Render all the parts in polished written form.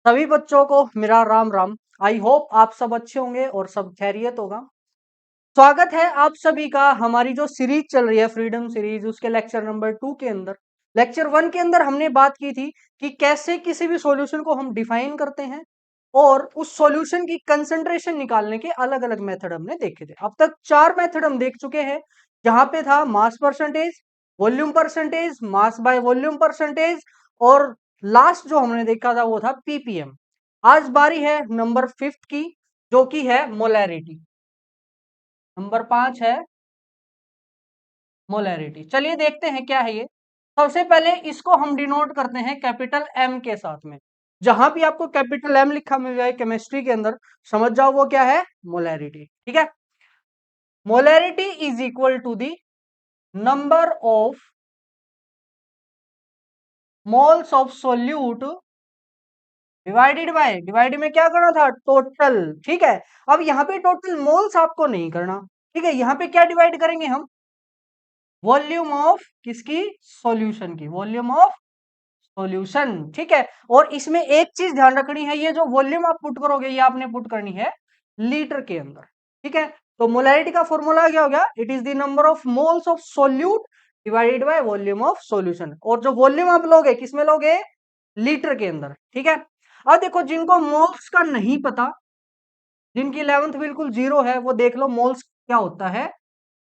सभी बच्चों को मेरा राम राम। आई होप आप सब अच्छे होंगे और सब खैरियत होगा। स्वागत है आप सभी का हमारी जो सीरीज चल रही है फ्रीडम सीरीज, उसके लेक्चर नंबर 2 के अंदर। लेक्चर 1 के अंदर हमने बात की थी कि कैसे किसी भी सॉल्यूशन को हम डिफाइन करते हैं और उस सॉल्यूशन की कंसंट्रेशन निकालने के अलग अलग मेथड हमने देखे थे। अब तक 4 मेथड हम देख चुके हैं, जहां पे था mass percentage, volume percentage, mass by volume percentage, और लास्ट जो हमने देखा था वो था पीपीएम। आज बारी है नंबर 5 की, जो कि है मोलैरिटी। नंबर 5 है मोलैरिटी। चलिए देखते हैं क्या है ये। सबसे पहले इसको हम डिनोट करते हैं कैपिटल एम के साथ में। जहां भी आपको कैपिटल एम लिखा मिल जाए केमिस्ट्री के अंदर, समझ जाओ वो क्या है, मोलैरिटी। ठीक है, molarity is equal to the number of moles of solute divided में क्या करना था, टोटल। ठीक है, अब यहाँ पे टोटल मोल्स आपको नहीं करना। ठीक है, यहाँ पे क्या डिवाइड करेंगे हम, वॉल्यूम ऑफ किसकी, सॉल्यूशन की, वॉल्यूम ऑफ सॉल्यूशन। ठीक है, और इसमें एक चीज ध्यान रखनी है, ये जो वॉल्यूम आप पुट करोगे ये आपने पुट करनी है लीटर के अंदर। ठीक है, तो मोलैरिटी का फॉर्मूला क्या हो गया, it is the number of moles of solute divided by volume of solution. और जो वॉल्यूम आप लोगे किसमें लोगे, लीटर के अंदर। ठीक है, अब देखो जिनको मोल्स का नहीं पता, जिनकी 11th बिल्कुल जीरो है, वो देख लो मोल्स क्या होता है।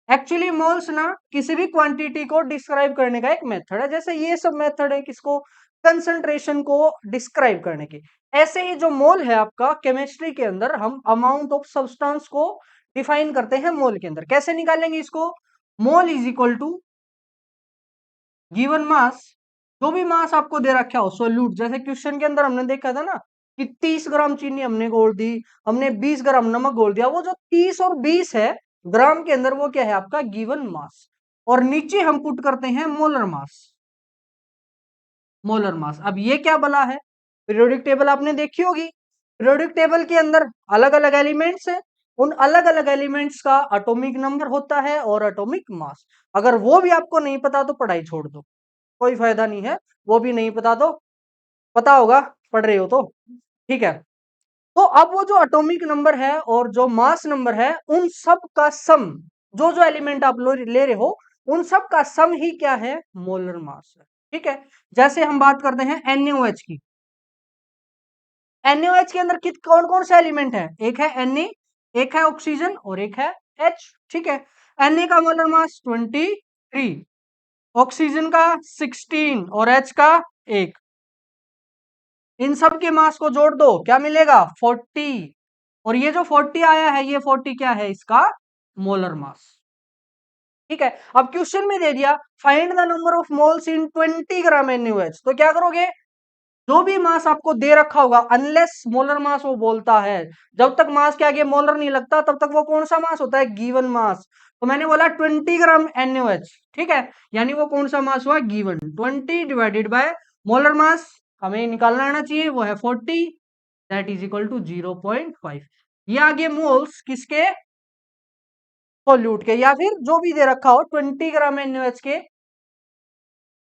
एक्चुअली मोल्स ना किसी भी क्वांटिटी को डिस्क्राइब करने का एक मेथड है, जैसे ये सब मेथड है किसको, कंसंट्रेशन को डिस्क्राइब करने के। ऐसे ही जो मोल है आपका केमिस्ट्री के अंदर, हम अमाउंट ऑफ सब्सटेंस को डिफाइन करते हैं मोल के अंदर। कैसे निकालेंगे इसको, mole is equal to given mass. जो भी मास आपको दे रखा हो सोल्यूट, जैसे क्वेश्चन के अंदर हमने देखा था ना कि 30 ग्राम चीनी हमने घोल दी, हमने 20 ग्राम नमक घोल दिया, वो जो 30 और 20 है ग्राम के अंदर, वो क्या है आपका गिवन मास। और नीचे हम पुट करते हैं मोलर मास। मोलर मास, अब ये क्या बला है, पीरियोडिक टेबल आपने देखी होगी। पीरियोडिक टेबल के अंदर अलग अलग एलिमेंट्स है, उन अलग अलग एलिमेंट्स का एटॉमिक नंबर होता है और एटॉमिक मास। अगर वो भी आपको नहीं पता तो पढ़ाई छोड़ दो, कोई फायदा नहीं है। वो भी नहीं पता तो, पता होगा पढ़ रहे हो तो। ठीक है, तो अब वो जो एटॉमिक नंबर है और जो मास नंबर है, उन सब का सम, जो जो एलिमेंट आप ले रहे हो उन सब का सम ही क्या है, मोलर मास है। ठीक है, जैसे हम बात करते हैं NaOH की। NaOH के अंदर कित कौन कौन से एलिमेंट है, एक है Na, एक है ऑक्सीजन और एक है H। ठीक है, Na का मोलर मास 23, ऑक्सीजन का 16 और H का 1। इन सब के मास को जोड़ दो, क्या मिलेगा, 40। और ये जो 40 आया है, ये 40 क्या है, इसका मोलर मास। ठीक है, अब क्वेश्चन में दे दिया find the number of moles in 20 gram NaOH, तो क्या करोगे, जो भी मास आपको दे रखा होगा, अनलेस मोलर मास वो बोलता है, जब तक मास के आगे मोलर नहीं लगता तब तक वो कौन सा मास होता है, गिवन मास। तो मैंने बोला 20 ग्राम NaOH। ठीक है, यानी वो कौन सा मास हुआ, गिवन। 20 डिवाइडेड बाय मोलर मास हमें निकालना आना चाहिए, वो है 40, दैट इज इक्वल टू 0.5। ये आगे मोल्स किसके, सोल्यूट के, या फिर जो भी दे रखा हो 20 ग्राम NaOH के।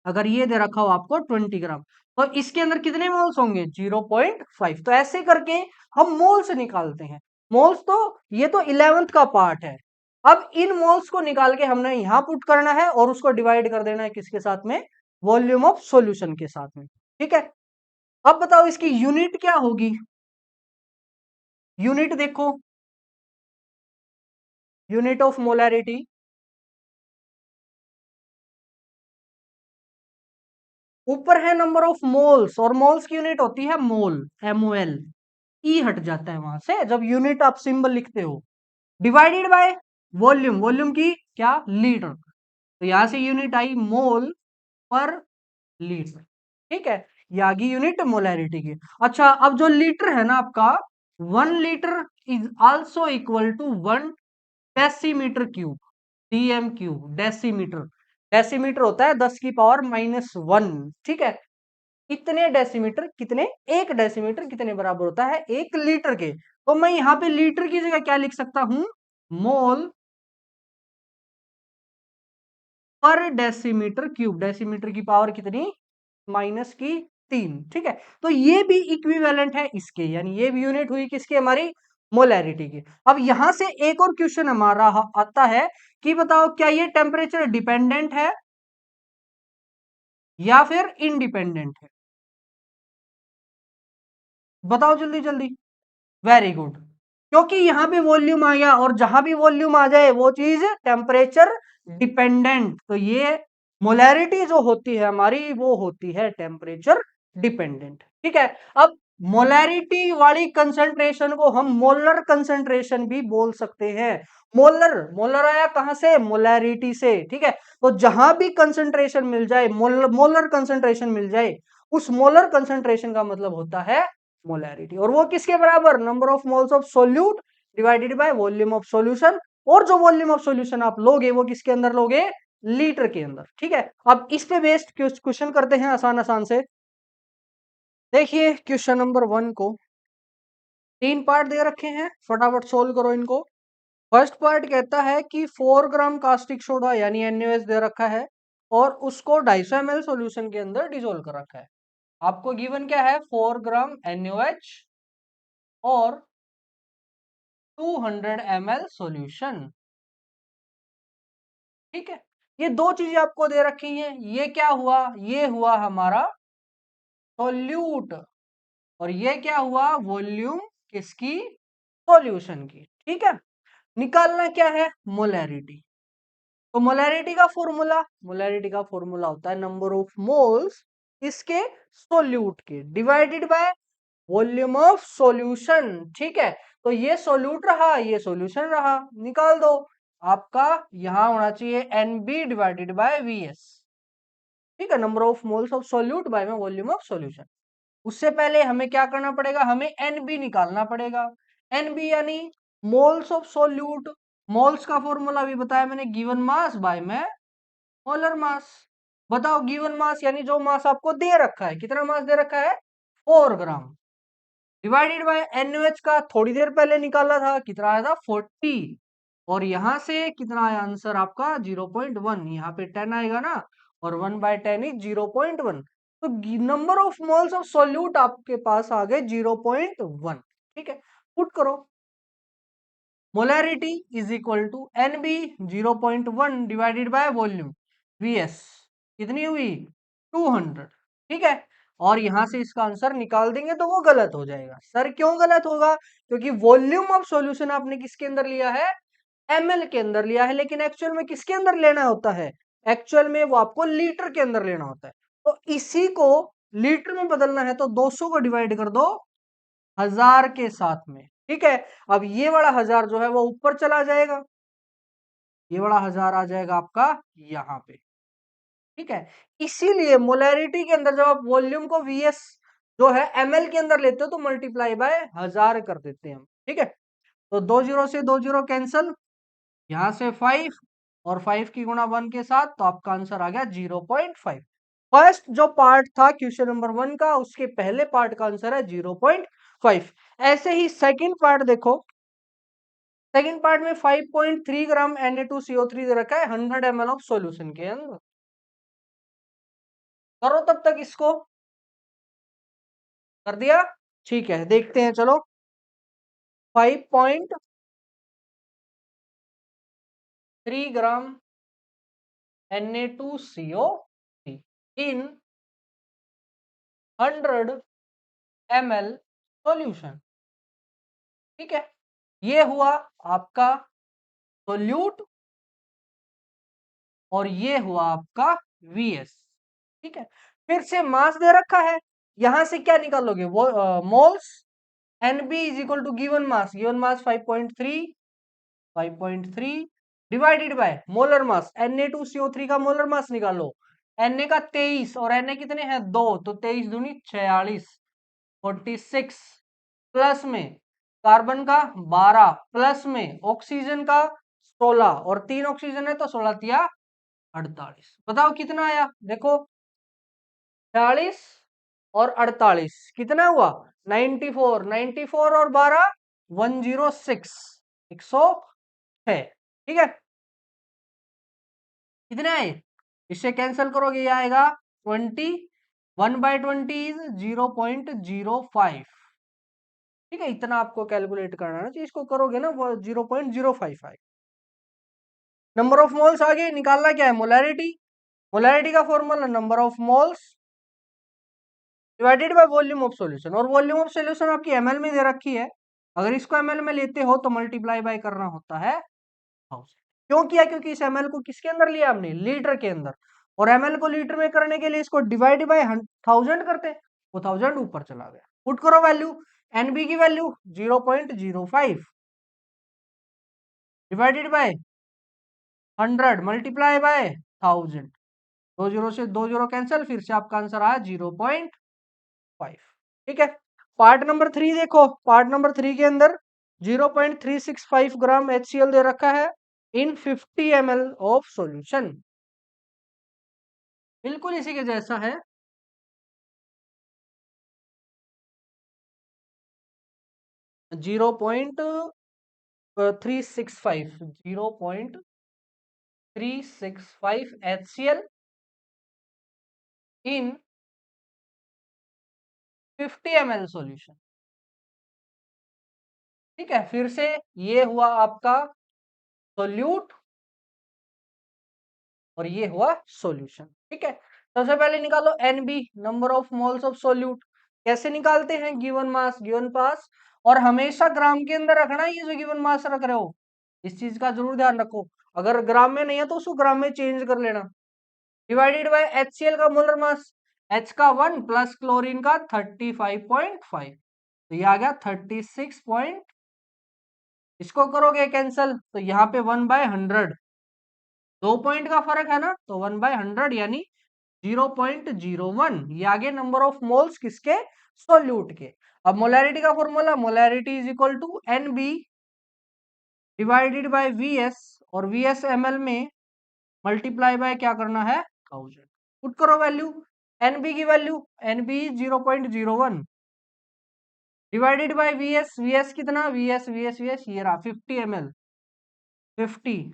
अगर ये दे रखा हो आपको 20 ग्राम, तो इसके अंदर कितने मोल्स होंगे, 0.5। तो ऐसे करके हम मोल्स निकालते हैं। मोल्स तो ये तो 11th का पार्ट है। अब इन मोल्स को निकाल के हमने यहां पुट करना है और उसको डिवाइड कर देना है किसके साथ में, वॉल्यूम ऑफ सॉल्यूशन के साथ में। ठीक है, अब बताओ इसकी यूनिट क्या होगी। यूनिट देखो, यूनिट ऑफ मोलैरिटी, ऊपर है नंबर ऑफ मोल्स, और मोल्स की यूनिट होती है मोल, MOL। ई हट जाता है वहां से जब यूनिट आप सिंबल लिखते हो। डिवाइडेड बाय वॉल्यूम, वॉल्यूम की क्या, लीटर। तो यहां से यूनिट आई मोल पर लीटर। ठीक है, ये आ गई यूनिट मोलैरिटी की। अच्छा, अब जो लीटर है ना आपका, 1 litre is also equal to 1 decimetre cube, DM³ decimetre. Decimetre होता है 10⁻⁻1। ठीक है, कितने डेसीमीटर, कितने, 1 डेसीमीटर कितने बराबर होता है, 1 लीटर के। तो मैं यहां पे लीटर की जगह क्या लिख सकता हूं, मोल पर डेसीमीटर क्यूब। डेसीमीटर की पावर कितनी, -3। 3, ठीक है। तो ये भी इक्विवेलेंट है इसके, यानी ये भी यूनिट हुई किसकी, हमारी मोलैरिटी की। अब यहां से एक और क्वेश्चन हमारा आता है कि बताओ क्या ये टेम्परेचर डिपेंडेंट है या फिर इंडिपेंडेंट है, बताओ जल्दी जल्दी। वेरी गुड, क्योंकि यहां पे वॉल्यूम आ गया और जहां भी वॉल्यूम आ जाए वो चीज टेम्परेचर डिपेंडेंट, तो ये मोलैरिटी जो होती है हमारी वो होती है टेम्परेचर डिपेंडेंट, ठीक है। अब मोलैरिटी वाली कंसंट्रेशन को हम मोलर कंसंट्रेशन भी बोल सकते हैं। मोलर, मोलर आया कहां से, मोलैरिटी से, ठीक है। तो जहां भी कंसंट्रेशन मिल जाए, मोलर कंसंट्रेशन मिल जाए, उस मोलर कंसंट्रेशन का मतलब होता है मोलैरिटी। और वो किसके बराबर, number of moles of solute divided by volume of solution. और जो वॉल्यूम ऑफ सॉल्यूशन आप लोगे वो किसके अंदर लोगे, लीटर के अंदर, ठीक है। अब इस पे बेस्ड क्वेश्चन करते हैं आसान आसान से। देखिए क्वेश्चन नंबर 1 को 3 पार्ट दे रखे हैं, फटाफट सोल्व करो इनको। फर्स्ट पार्ट कहता है कि 4 ग्राम कास्टिक सोडा यानी NaOH दे रखा है और उसको 250 ml सॉल्यूशन के अंदर डिसोल्व कर रखा है। आपको गिवन क्या है, 4 ग्राम NaOH और 200 ml सॉल्यूशन, ठीक है। ये दो चीजें आपको दे रखी हैं, ये क्या हुआ, ये हुआ हमारा सॉल्यूट और ये क्या हुआ, वॉल्यूम किसकी, सॉल्यूशन की, ठीक है। निकालना क्या है, मोलैरिटी। तो मोलैरिटी का फॉर्मूला होता है नंबर ऑफ मोल्स इसके सोल्यूट के divided by volume of solution, ठीक है। तो ये सोल्यूट रहा, ये सॉल्यूशन रहा, निकाल दो। आपका यहां होना चाहिए NB डिवाइडेड बाय VS, ठीक है, number of moles of solute by में वॉल्यूम ऑफ सॉल्यूशन। उससे पहले हमें क्या करना पड़ेगा, हमें NB निकालना पड़ेगा। NB यानी मोल्स ऑफ सोल्यूट, मोल्स का फॉर्मूला भी बताया मैंने, गिवन मास बाय में मोलर मास। बताओ गिवन मास यानी जो मास आपको दे रखा है, कितना मास दे रखा है, 4 ग्राम, डिवाइडेड बाय NaOH का थोड़ी देर पहले निकाला था, कितना आया था, 40। और यहां से कितना आया आंसर आपका, 0.1, यहाँ पे 10 आएगा ना, और 1/10 इज 0.1। तो number of moles of solute आपके पास आ गए 0.1, ठीक है। पुट करो, molarity is equal to NB 0.1 divided by volume VS, कितनी हुई, 200, ठीक है। और यहां से इसका आंसर निकाल देंगे तो वो गलत हो जाएगा। सर क्यों गलत होगा, क्योंकि वॉल्यूम ऑफ सॉल्यूशन आपने किसके अंदर लिया है, ML के अंदर लिया है, लेकिन एक्चुअल में किसके अंदर लेना होता है, एक्चुअल में वो आपको लीटर के अंदर लेना होता है। तो इसी को लीटर में बदलना है तो 200 को डिवाइड कर दो 1000 के साथ में, ठीक है। अब ये वाला 1000 जो है वो ऊपर चला जाएगा, ये वाला 1000 आ जाएगा आपका यहाँ पे, ठीक है। इसीलिए मोलैरिटी के अंदर जब आप वॉल्यूम को VS जो है ML के अंदर लेते हो तो मल्टीप्लाई बाय 1000 कर देते हैं हम, ठीक है। तो 20 से 20 कैंसल, यहां से 5 और 5 की गुणा 1 के साथ, तो आपका आंसर आ गया 0.5। फर्स्ट जो पार्ट था क्वेश्चन नंबर 1 का, उसके पहले पार्ट का आंसर है 0.5। ऐसे ही सेकंड पार्ट देखो, सेकंड पार्ट में 5.3 ग्राम Na2CO3 दे रखा है 100 ml ऑफ सॉल्यूशन के अंदर। करो तब तक इसको, कर दिया, ठीक है। देखते हैं चलो, 5.3 ग्राम Na2CO3 इन 100 ml सॉल्यूशन, ठीक है। ये हुआ आपका सोल्यूट और ये हुआ आपका VS, ठीक है। फिर से मास दे रखा है, यहां से क्या निकालोगे, वो moles, NB is equal to given mass 5.3 divided by molar mass, Na2CO3 का मोलर मास निकालो, Na का 23 और Na कितने हैं, 2, तो 23 दूनी 46, 46 प्लस में कार्बन का 12 प्लस में ऑक्सीजन का 16 और 3 ऑक्सीजन है तो 16 तिया 48। बताओ कितना आया, देखो 46 और 48 कितना हुआ, 94, 94 और 12 106, 106, ठीक है। कितने आए, इससे कैंसिल करोगे ये आएगा 20 1/20 इज 0.05। ठीक है, इतना आपको कैलकुलेट करना है, तो इसको करोगे ना 0.055। नंबर ऑफ मोल्स आगे निकालना क्या है, मोलैरिटी। मोलैरिटी का formula number of moles divided by volume of solution, और वॉल्यूम ऑफ सॉल्यूशन आपकी एमएल में दे रखी है। अगर इसको एमएल में लेते हो तो मल्टीप्लाई बाय करना होता है 1000। क्यों किया, क्योंकि इस एमएल को किसके अंदर लिया हमने, लीटर के अंदर, और एमएल को लीटर में करने के लिए इसको डिवाइड बाय 1000 करते हैं, वो 1000 ऊपर चला गया। पुट करो वैल्यू, एनबी की value 0.05 divided by 100 multiply by 1000। दो जीरो से दो जीरो कैंसिल, फिर से आपका आंसर आया 0.5। ठीक है, पार्ट नंबर 3 देखो। पार्ट नंबर 3 के अंदर 0.365 ग्राम HCl दे रखा है इन 50 ml ऑफ सॉल्यूशन। बिल्कुल इसी के जैसा है। 0.365 0.365 HCl इन 50 ml सॉल्यूशन। ठीक है, फिर से ये हुआ आपका सोल्यूट और ये हुआ सॉल्यूशन। ठीक है, सबसे पहले निकालो NB, number of moles of solute. कैसे निकालते हैं, गिवन मास गिवन पास, और हमेशा ग्राम के अंदर रखना है ये जो गिवन मास रख रहे हो, इस चीज का जरूर ध्यान रखो। अगर ग्राम में नहीं है तो उसको ग्राम में चेंज कर लेना। डिवाइडेड बाय HCl का मोलर मास, H का 1 प्लस क्लोरीन का 35.5, तो ये आ गया 36 पॉइंट। इसको करोगे कैंसल तो यहाँ पे 1/100, 2 पॉइंट का फर्क है ना, तो 1/100 यानी 0.01। ये आगे नंबर ऑफ मोल्स किसके, सोल्यूट के। अब मोलैरिटी का formula, molarity is equal to NB divided by VS, और VS ml में मल्टीप्लाई बाय क्या करना है, 1000। पुट करो वैल्यू, NB की value, NB 0.01 divided by VS कितना, VS ये रहा 50 ml, 50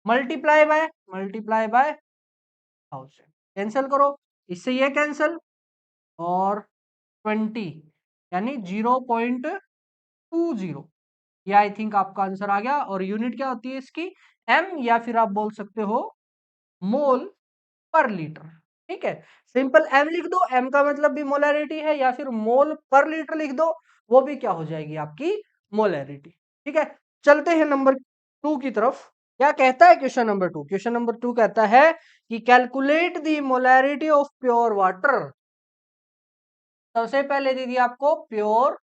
मल्टीप्लाई बाय 1000। कैंसिल करो, इससे ये कैंसिल, और 20 यानी 0.20, ये आई थिंक आपका आंसर आ गया। और यूनिट क्या होती है इसकी, एम, या फिर आप बोल सकते हो मोल पर लीटर। ठीक है, सिंपल एम लिख दो, एम का मतलब भी मोलैरिटी है, या फिर मोल पर लीटर लिख दो, वो भी क्या हो जाएगी आपकी मोलैरिटी। ठीक है, चलते हैं नंबर 2 की तरफ। क्या कहता है क्वेश्चन नंबर 2, क्वेश्चन नंबर 2 कहता है कि calculate the molarity of pure water. सबसे पहले दे दिया आपको प्योर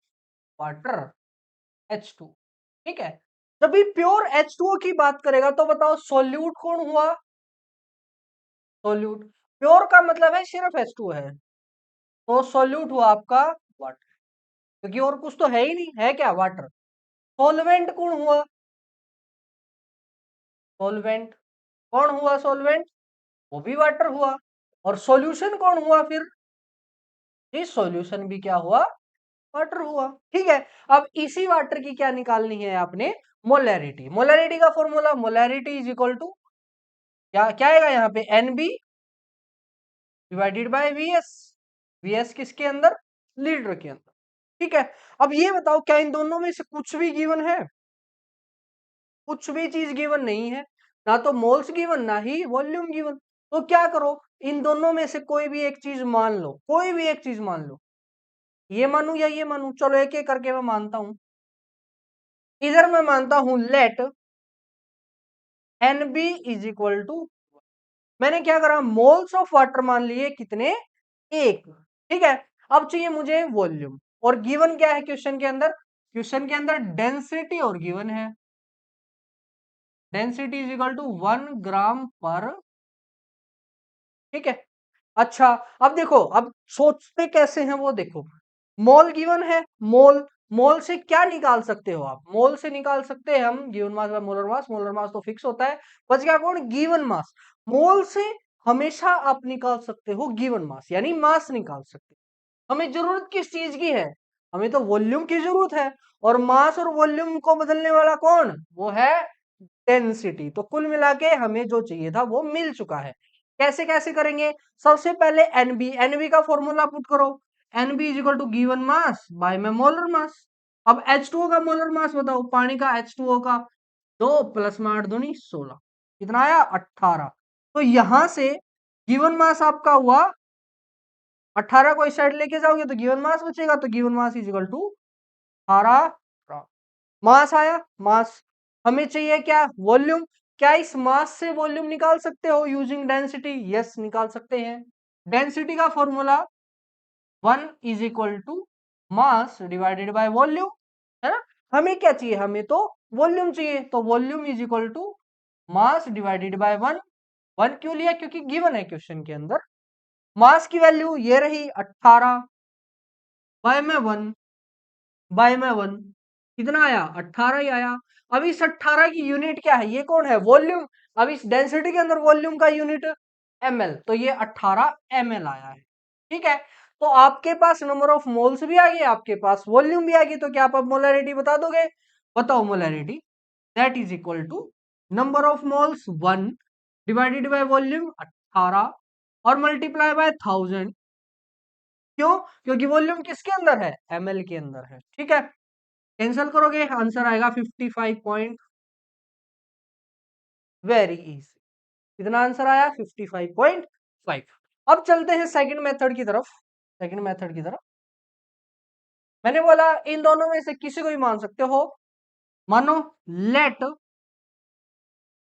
वाटर H2। ठीक है, जब भी प्योर H2O की बात करेगा तो बताओ सोल्यूट कौन हुआ, सोल्यूट। प्योर का मतलब है सिर्फ H2O है, तो सोल्यूट हुआ आपका वाटर, क्योंकि और कुछ तो है ही नहीं, है क्या, वाटर। सोलवेंट कौन हुआ, सोलवेंट कौन हुआ, सोलवेंट वो भी वाटर हुआ। और सॉल्यूशन कौन हुआ फिर, जी सॉल्यूशन भी क्या हुआ, वाटर हुआ। ठीक है, अब इसी वाटर की क्या निकालनी है आपने, मोलैरिटी। मोलैरिटी का formula, molarity is equal to क्या क्या आएगा यहाँ पे, NB divided by VS। VS किसके अंदर, लीटर के अंदर। ठीक है, अब ये बताओ क्या इन दोनों में से कुछ भी गिवन है, कुछ भी चीज गिवन नहीं है, ना तो मोल्स गिवन ना ही वॉल्यूम गिवन। तो क्या करो, इन दोनों में से कोई भी एक चीज मान लो, कोई भी एक चीज मान लो, ये मानू या ये मानू, चलो एक एक करके मैं मानता हूं। इधर मैं मानता हूं let NB is equal to, मैंने क्या करा, मोल्स ऑफ वाटर मान लिए कितने, एक। ठीक है, अब चाहिए मुझे वॉल्यूम, और गिवन क्या है क्वेश्चन के अंदर, क्वेश्चन के अंदर डेंसिटी और गिवन है, डेंसिटी इज इक्वल टू 1 ग्राम पर। ठीक है, अच्छा, अब देखो, अब सोचते कैसे हैं वो देखो। मोल गिवन है, मोल, मोल से क्या निकाल सकते हो आप, मोल से निकाल सकते हैं हम given mass bye molar mass, molar मास तो फिक्स होता है, बच गया कौन, गिवन मास। मोल से हमेशा आप निकाल सकते हो गिवन मास, यानी मास निकाल सकते हो। हमें जरूरत किस चीज की है, हमें तो वॉल्यूम की जरूरत है, और मास और वॉल्यूम को बदलने वाला कौन, वो है डेंसिटी। तो कुल मिला के हमें जो चाहिए था वो मिल चुका है। कैसे कैसे करेंगे? सबसे पहले एनबी का फॉर्मूला पुट करो। NB is equal to given mass by में मोलर मास। अब H2O का मोलर मास बताओ, पानी का H2O का, 2 प्लस में 8 दूनी 16, कितना आया 18। तो यहां से गिवन मास आपका हुआ 18 को इस साइड लेके जाओगे तो गिवन मास बचेगा, तो given mass is equal to 18। Mass आया। मास हमें चाहिए क्या? वॉल्यूम। क्या इस मास से वॉल्यूम निकाल सकते हो यूजिंग डेंसिटी? यस, निकाल सकते हैं। डेंसिटी का formula 1 is equal to mass divided by volume, है ना। हमें क्या चाहिए? हमें तो वॉल्यूम चाहिए, तो volume is equal to mass divided by 1। 1 क्यों लिया? क्योंकि गिवन है क्वेश्चन के अंदर। मास की वैल्यू ये रही 18 बाय में 1, बाय में 1 कितना आया? 18 ही आया। अब इस 18 की यूनिट क्या है? ये कौन है? वॉल्यूम। अब इस डेंसिटी के अंदर वॉल्यूम का यूनिट ml, तो ये 18 ml आया है। ठीक है, तो आपके पास नंबर ऑफ मोल्स भी आ गए, आपके पास वॉल्यूम भी आ गई, तो क्या आप अब मोलैरिटी बता दोगे? बताओ molarity. That is equal to number of moles 1 divided by volume 18 और मल्टीप्लाई बाय 1000। क्यों? क्योंकि वॉल्यूम किसके अंदर है? ml के अंदर है। ठीक है, कैंसिल करोगे आंसर आएगा 55 पॉइंट। Very easy. कितना आंसर आया? 55.5। अब चलते हैं सेकंड मेथड की तरफ। सेकंड मेथड की तरफ मैंने बोला इन दोनों में से किसी को भी मान सकते हो। मानो let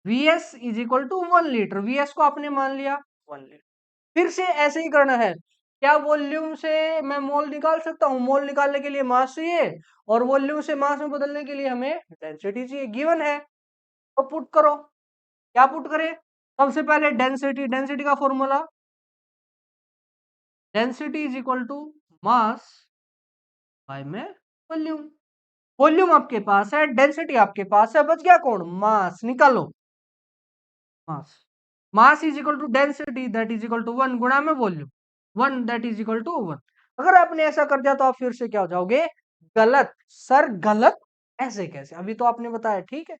Vs is equal to 1 litre. Vs को आपने मान लिया 1 लीटर। फिर से ऐसे ही करना है। क्या वॉल्यूम से मैं मोल निकाल सकता हूँ? मोल निकालने के लिए मास चाहिए, और वॉल्यूम से मास में बदलने के लिए हमें डेंसिटी चाहिए, गिवन है। तो पुट करो। क्या पुट करें? सबसे पहले डेंसिटी। डेंसिटी का formula density is equal to mass by में वॉल्यूम। वॉल्यूम आपके पास है, डेंसिटी आपके पास है, बच गया कौन? मास। निकालो mass. Mass is equal to density that is equal to 1 गुणा में volume, 1 that is equal to 1। अगर आपने ऐसा कर दिया तो आप फिर से क्या हो जाओगे? गलत। सर गलत ऐसे कैसे? अभी तो आपने बताया ठीक है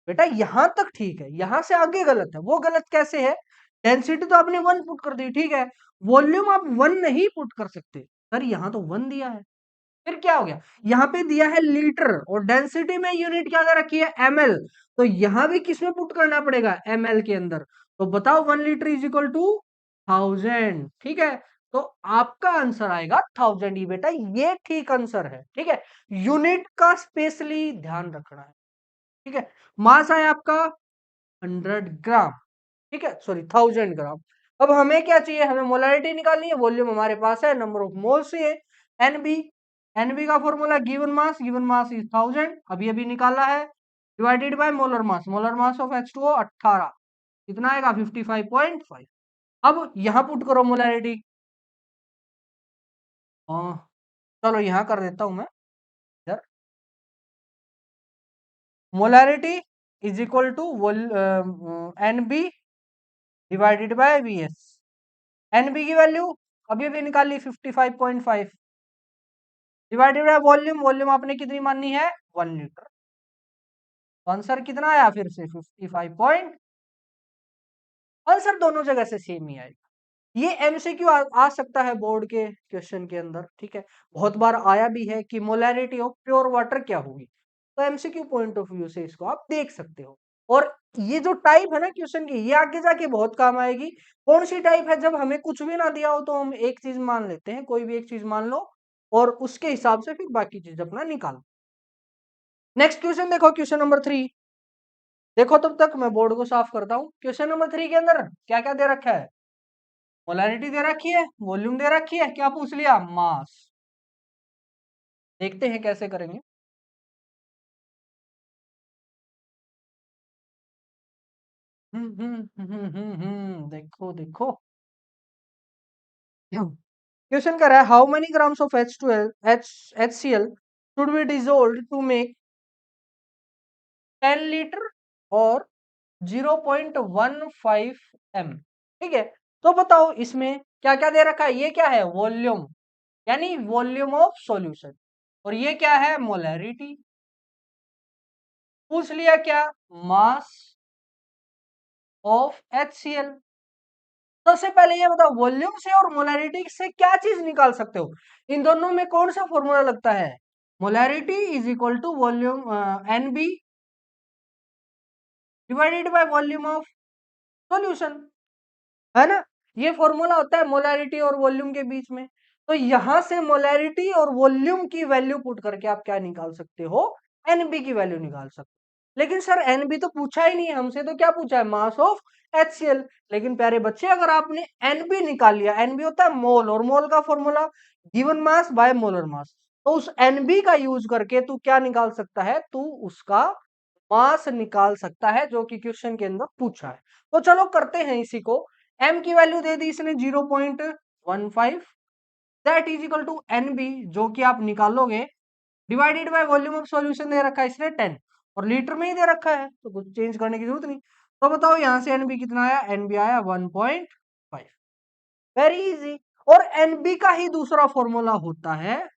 बेटा, यहां तक ठीक है, यहां से आगे गलत है। वो गलत कैसे है? डेंसिटी तो आपने 1 पुट कर दी, ठीक है। वॉल्यूम आप 1 नहीं पुट कर सकते। सर यहाँ तो 1 दिया है, फिर क्या हो गया? यहाँ पे दिया है लीटर और डेंसिटी में यूनिट क्या दे रखी है? ml। तो यहाँ भी किसमें पुट करना पड़ेगा? ml के अंदर। तो बताओ 1 लीटर इज इक्वल टू 1000। ठीक है, तो आपका आंसर आएगा 1000 ही बेटा, ये ठीक आंसर है। ठीक है, यूनिट का स्पेशली ध्यान रखना है। ठीक है, मास है आपका 100 ग्राम। ठीक है, सॉरी 1000 ग्राम। अब हमें क्या चाहिए? हमें मोलैरिटी निकालनी है। वॉल्यूम हमारे पास है, नंबर ऑफ मोल्स है एनबी। एनबी का फॉर्मूला गिवन मास इज 1000, अभी अभी निकाला है, divided by molar mass of H2O 18, कितना आएगा? 55.5। अब यहां पुट करो मोलैरिटी। चलो यहां कर देता हूं मैं इधर। Molarity is equal to NB divided by VS. NB की वैल्यू अभी अभी निकाली 55.5 डिवाइडेड बाय वॉल्यूम। वॉल्यूम आपने कितनी माननी है? 1 लीटर। तो आंसर कितना आया? फिर से 55 पॉइंट। आंसर दोनों जगह से सेम ही आएगा। ये एमसीक्यू आ सकता है बोर्ड के क्वेश्चन के अंदर। ठीक है, बहुत बार आया भी है कि मोलैरिटी ऑफ प्योर वाटर क्या होगी। तो एमसीक्यू पॉइंट ऑफ व्यू से इसको आप देख सकते हो। और ये जो टाइप है ना क्वेश्चन की, ये आगे जाके बहुत काम आएगी। कौन सी टाइप है? जब हमें कुछ भी ना दिया हो तो हम एक चीज मान लेते हैं, कोई भी एक चीज मान लो, और उसके हिसाब से फिर बाकी चीज अपना निकालो। नेक्स्ट क्वेश्चन देखो, क्वेश्चन नंबर 3। देखो तब तक मैं बोर्ड को साफ करता हूँ। क्वेश्चन नंबर 3 के अंदर क्या क्या दे रखा है? मोलैरिटी दे रखी है, वॉल्यूम दे रखी है, क्या पूछ लिया? मास। देखते हैं कैसे करेंगे। देखो देखो, क्वेश्चन कर रहा है how many grams of HCl should be dissolve to make 10 litre और 0.15 m। ठीक है, तो बताओ इसमें क्या क्या दे रखा है? ये क्या है? वॉल्यूम, यानी वॉल्यूम ऑफ सॉल्यूशन। और ये क्या है? मोलैरिटी। पूछ लिया क्या? Mass of HCl। सबसे पहले ये बताओ वॉल्यूम से और मोलैरिटी से क्या चीज निकाल सकते हो? इन दोनों में कौन सा फॉर्मूला लगता है? Molarity is equal to volume NB divided by volume of solution, है ना? ये फॉर्मूला होता है मोलैरिटी और वॉल्यूम के बीच में। तो यहां से मोलैरिटी और वॉल्यूम की वैल्यू पुट करके आप क्या निकाल सकते हो? एनबी की वैल्यू निकाल सकते हो। लेकिन सर एनबी तो पूछा ही नहीं है हमसे, तो क्या पूछा है? Mass of HCl। लेकिन प्यारे बच्चे अगर आपने एनबी निकाल लिया, एनबी होता है मोल, और मोल का formula given mass bye molar मास, तो उस एनबी का यूज करके तू क्या निकाल सकता है? तू उसका मास निकाल सकता है, जो कि क्वेश्चन के अंदर पूछा है। तो चलो करते हैं इसी को। m की वैल्यू दे दी इसने 0.15, that is equal to NB, जो कि आप निकालोगे divided by volume of solution दे रखा है इसने 10, और लीटर में ही दे रखा है, तो कुछ चेंज करने की जरूरत नहीं। तो बताओ यहां से NB कितना आया? NB आया 1.5। Very easy. और NB का ही दूसरा फॉर्मूला होता है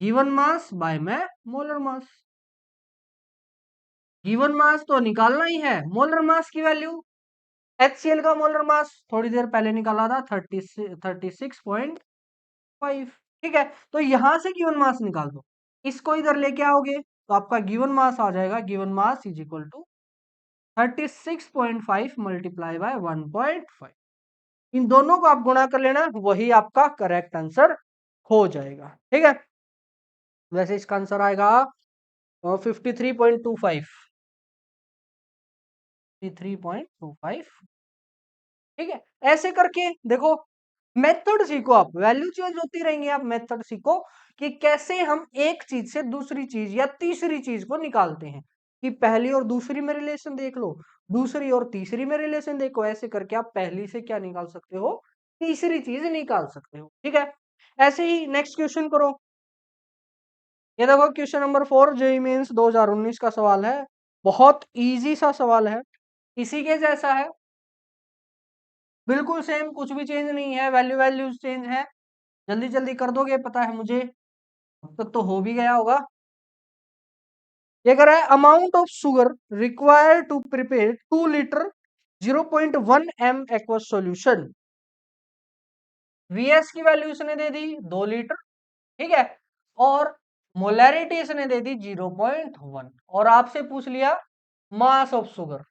गिवन मास बाय में मोलर मास। गिवन मास तो निकालना ही है, मोलर मास की वैल्यू, HCl का मोलर मास थोड़ी देर पहले निकाला था 36.5। ठीक है, तो यहां से गिवन मास निकाल दो, इसको इधर लेके आओगे तो आपका गिवन मास आ जाएगा, given mass is equal to 36.5 multiply by 1.5। इन दोनों को आप गुणा कर लेना, वही आपका करेक्ट आंसर हो जाएगा। ठीक है, वैसे इसका आंसर आएगा 53.25, 53.25। ठीक है, ऐसे करके देखो, मेथड सीखो आप, वैल्यू चेंज होती रहेंगी, आप मेथड सीखो कि कैसे हम एक चीज से दूसरी चीज या तीसरी चीज को निकालते हैं, कि पहली और दूसरी में रिलेशन देख लो, दूसरी और तीसरी में रिलेशन देखो, ऐसे करके आप पहली से क्या निकाल सकते हो? तीसरी चीज निकाल सकते हो। ठीक है, ऐसे ही नेक्स्ट क्वेश्चन करो। ये देखो क्वेश्चन नंबर 4 जेईई मेंस 2019 का सवाल है, बहुत इजी सा सवाल है, इसी के जैसा है, बिल्कुल सेम, कुछ भी चेंज नहीं है, वैल्यूज चेंज है। जल्दी जल्दी कर दोगे पता है मुझे, अब तक तो हो भी गया होगा। ये कह रहा है amount of sugar required to prepare 2 litre 0.1 m aqueous solution. VS की वैल्यू इसने दे दी 2 लीटर, ठीक है, और मोलैरिटी इसने दे दी 0.1, और आपसे पूछ लिया मास ऑफ शुगर,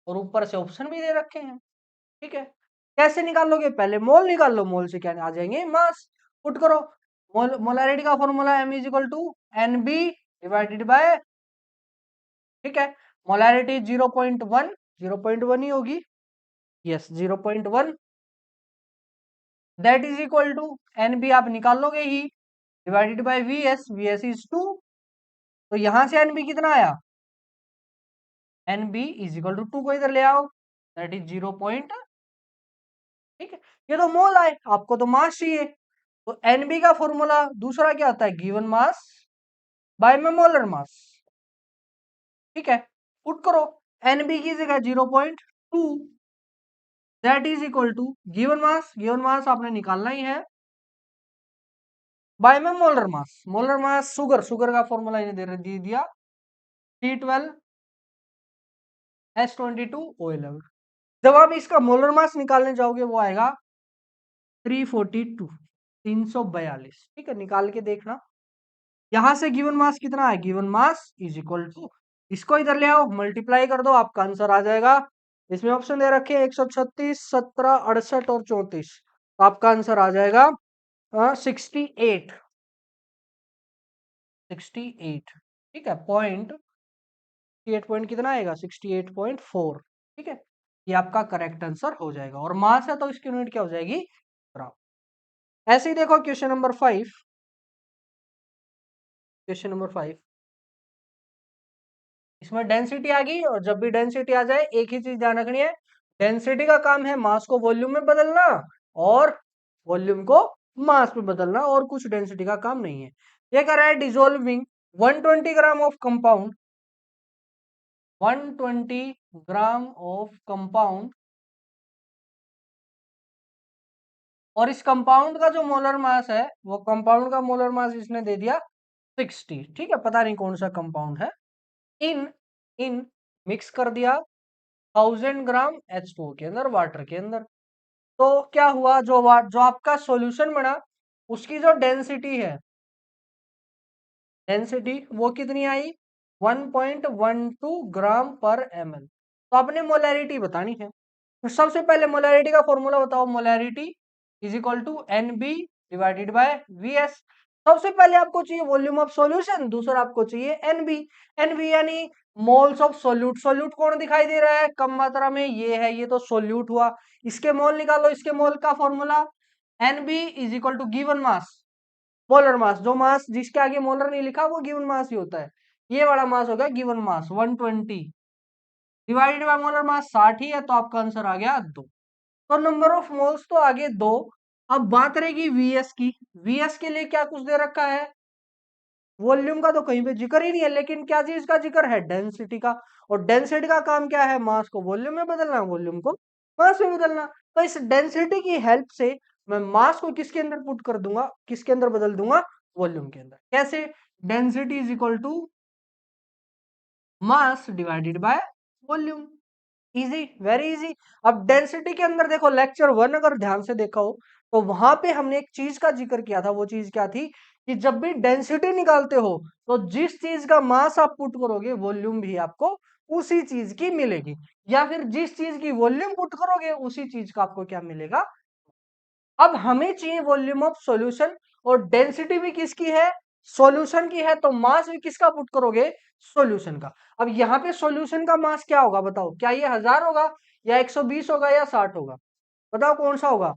और ऊपर से ऑप्शन भी दे रखे हैं। ठीक है, कैसे निकालोगे? पहले मोल निकाल लो, मोल से क्या आ जाएंगे? मास। पुट करो, मोलैरिटी का formula m is equal to NB divided by, ठीक है, मोलैरिटी 0.1, 0.1 ही होगी, yes 0.1, that is equal to NB आप निकालोगे ही divided by VS, VS is 2, तो यहां से NB कितना आया? NB इज इक्वल टू 2 को इधर ले आओ, दैट इज 0. ठीक है, ये तो मोल आए, आपको तो मास चाहिए, तो NB का फॉर्मूला दूसरा क्या आता है? गिवन मास बाय में मोलर मास। ठीक है, पुट करो, NB की जगह 0.2, that is equal to given mass, given mass आपने निकालना ही है बाय में molar mass, molar mass sugar, sugar का फॉर्मूला इन्हें दे दिया C12H22O11। जब आप इसका मोलर मास निकालने जाओगे वो आएगा 342, 342। ठीक है, निकाल के देखना, यहां से गिवन मास कितना है? Given mass is equal to, इसको इधर ले आओ, मल्टीप्लाई कर दो, आपका आंसर आ जाएगा। इसमें ऑप्शन दे रखे हैं 136, 17, 68 और 34, आपका आंसर आ जाएगा 68, 68। ठीक है, पॉइंट 68 पॉइंट कितना आएगा? 68.4। ठीक है, ये आपका करेक्ट आंसर हो जाएगा, और मास है तो इसकी यूनिट क्या हो जाएगी? ग्राम। ऐसे ही देखो क्वेश्चन नंबर 5, क्वेश्चन नंबर 5, इसमें डेंसिटी आ गई, और जब भी डेंसिटी आ जाए एक ही चीज ध्यान रखनी है, डेंसिटी का काम है मास को वॉल्यूम में बदलना, और वॉल्यूम को मास में बदलना, और कुछ डेंसिटी का काम नहीं है। ये कह रहा है dissolving 120 gram of compound, 120 gram of compound, और इस कंपाउंड का जो मोलर मास है, वो कंपाउंड का मोलर मास इसने दे दिया 60। ठीक है, पता नहीं कौन सा कंपाउंड है, इन इन मिक्स कर दिया 1000 ग्राम H2O के अंदर, वाटर के अंदर। तो क्या हुआ, जो आपका सॉल्यूशन बना उसकी जो डेंसिटी है, डेंसिटी वो कितनी आई, 1.12 ग्राम पर ml। तो आपने मोलैरिटी बतानी है। तो सबसे पहले मोलैरिटी का फॉर्मूला बताओ। Molarity is equal to NB divided by VS। सबसे पहले आपको चाहिए वॉल्यूम ऑफ सॉल्यूशन, दूसरा आपको चाहिए NB। NB यानी मोल्स ऑफ सोल्यूट। सोल्यूट कौन दिखाई दे रहा है कम मात्रा में, ये है, ये तो सोल्यूट हुआ। इसके मोल निकालो, इसके मोल का formula NB is equal to given mass, molar mass. जो मास जिसके आगे मोलर नहीं लिखा वो गिवन मास ही होता है। ये वाला मास हो गया given mass 120 divided by molar मास 60 ही है, तो आपका आंसर आ गया 2। तो नंबर ऑफ मोल्स तो आगे 2। अब बात रहेगी वीएस की। वीएस के लिए क्या कुछ दे रखा है, वॉल्यूम का तो कहीं पे जिक्र ही नहीं है, लेकिन क्या चीज का जिक्र है, डेंसिटी का। और डेंसिटी का काम क्या है, मास को वॉल्यूम में बदलना, वॉल्यूम को मास में बदलना। तो इस डेंसिटी की हेल्प से मैं मास को किसके अंदर पुट कर दूंगा, किसके अंदर बदल दूंगा, वॉल्यूम के अंदर। कैसे, density is equal to mass divided by volume. Easy, very easy. अब डेंसिटी के अंदर देखो, लेक्चर 1 अगर ध्यान से देखा हो तो वहां पे हमने एक चीज का जिक्र किया था। वो चीज क्या थी कि जब भी डेंसिटी निकालते हो तो जिस चीज का मास आप पुट करोगे वॉल्यूम भी आपको उसी चीज की मिलेगी, या फिर जिस चीज की वॉल्यूम पुट करोगे उसी चीज का आपको क्या मिलेगा। अब हमें चाहिए वॉल्यूम ऑफ सॉल्यूशन, और डेंसिटी भी किसकी है, सॉल्यूशन की है, तो मास भी किसका पुट करोगे, सॉल्यूशन का। अब यहाँ पे सॉल्यूशन का मास क्या होगा बताओ, क्या ये 1000 होगा या 120 होगा या 60 होगा, बताओ कौन सा होगा।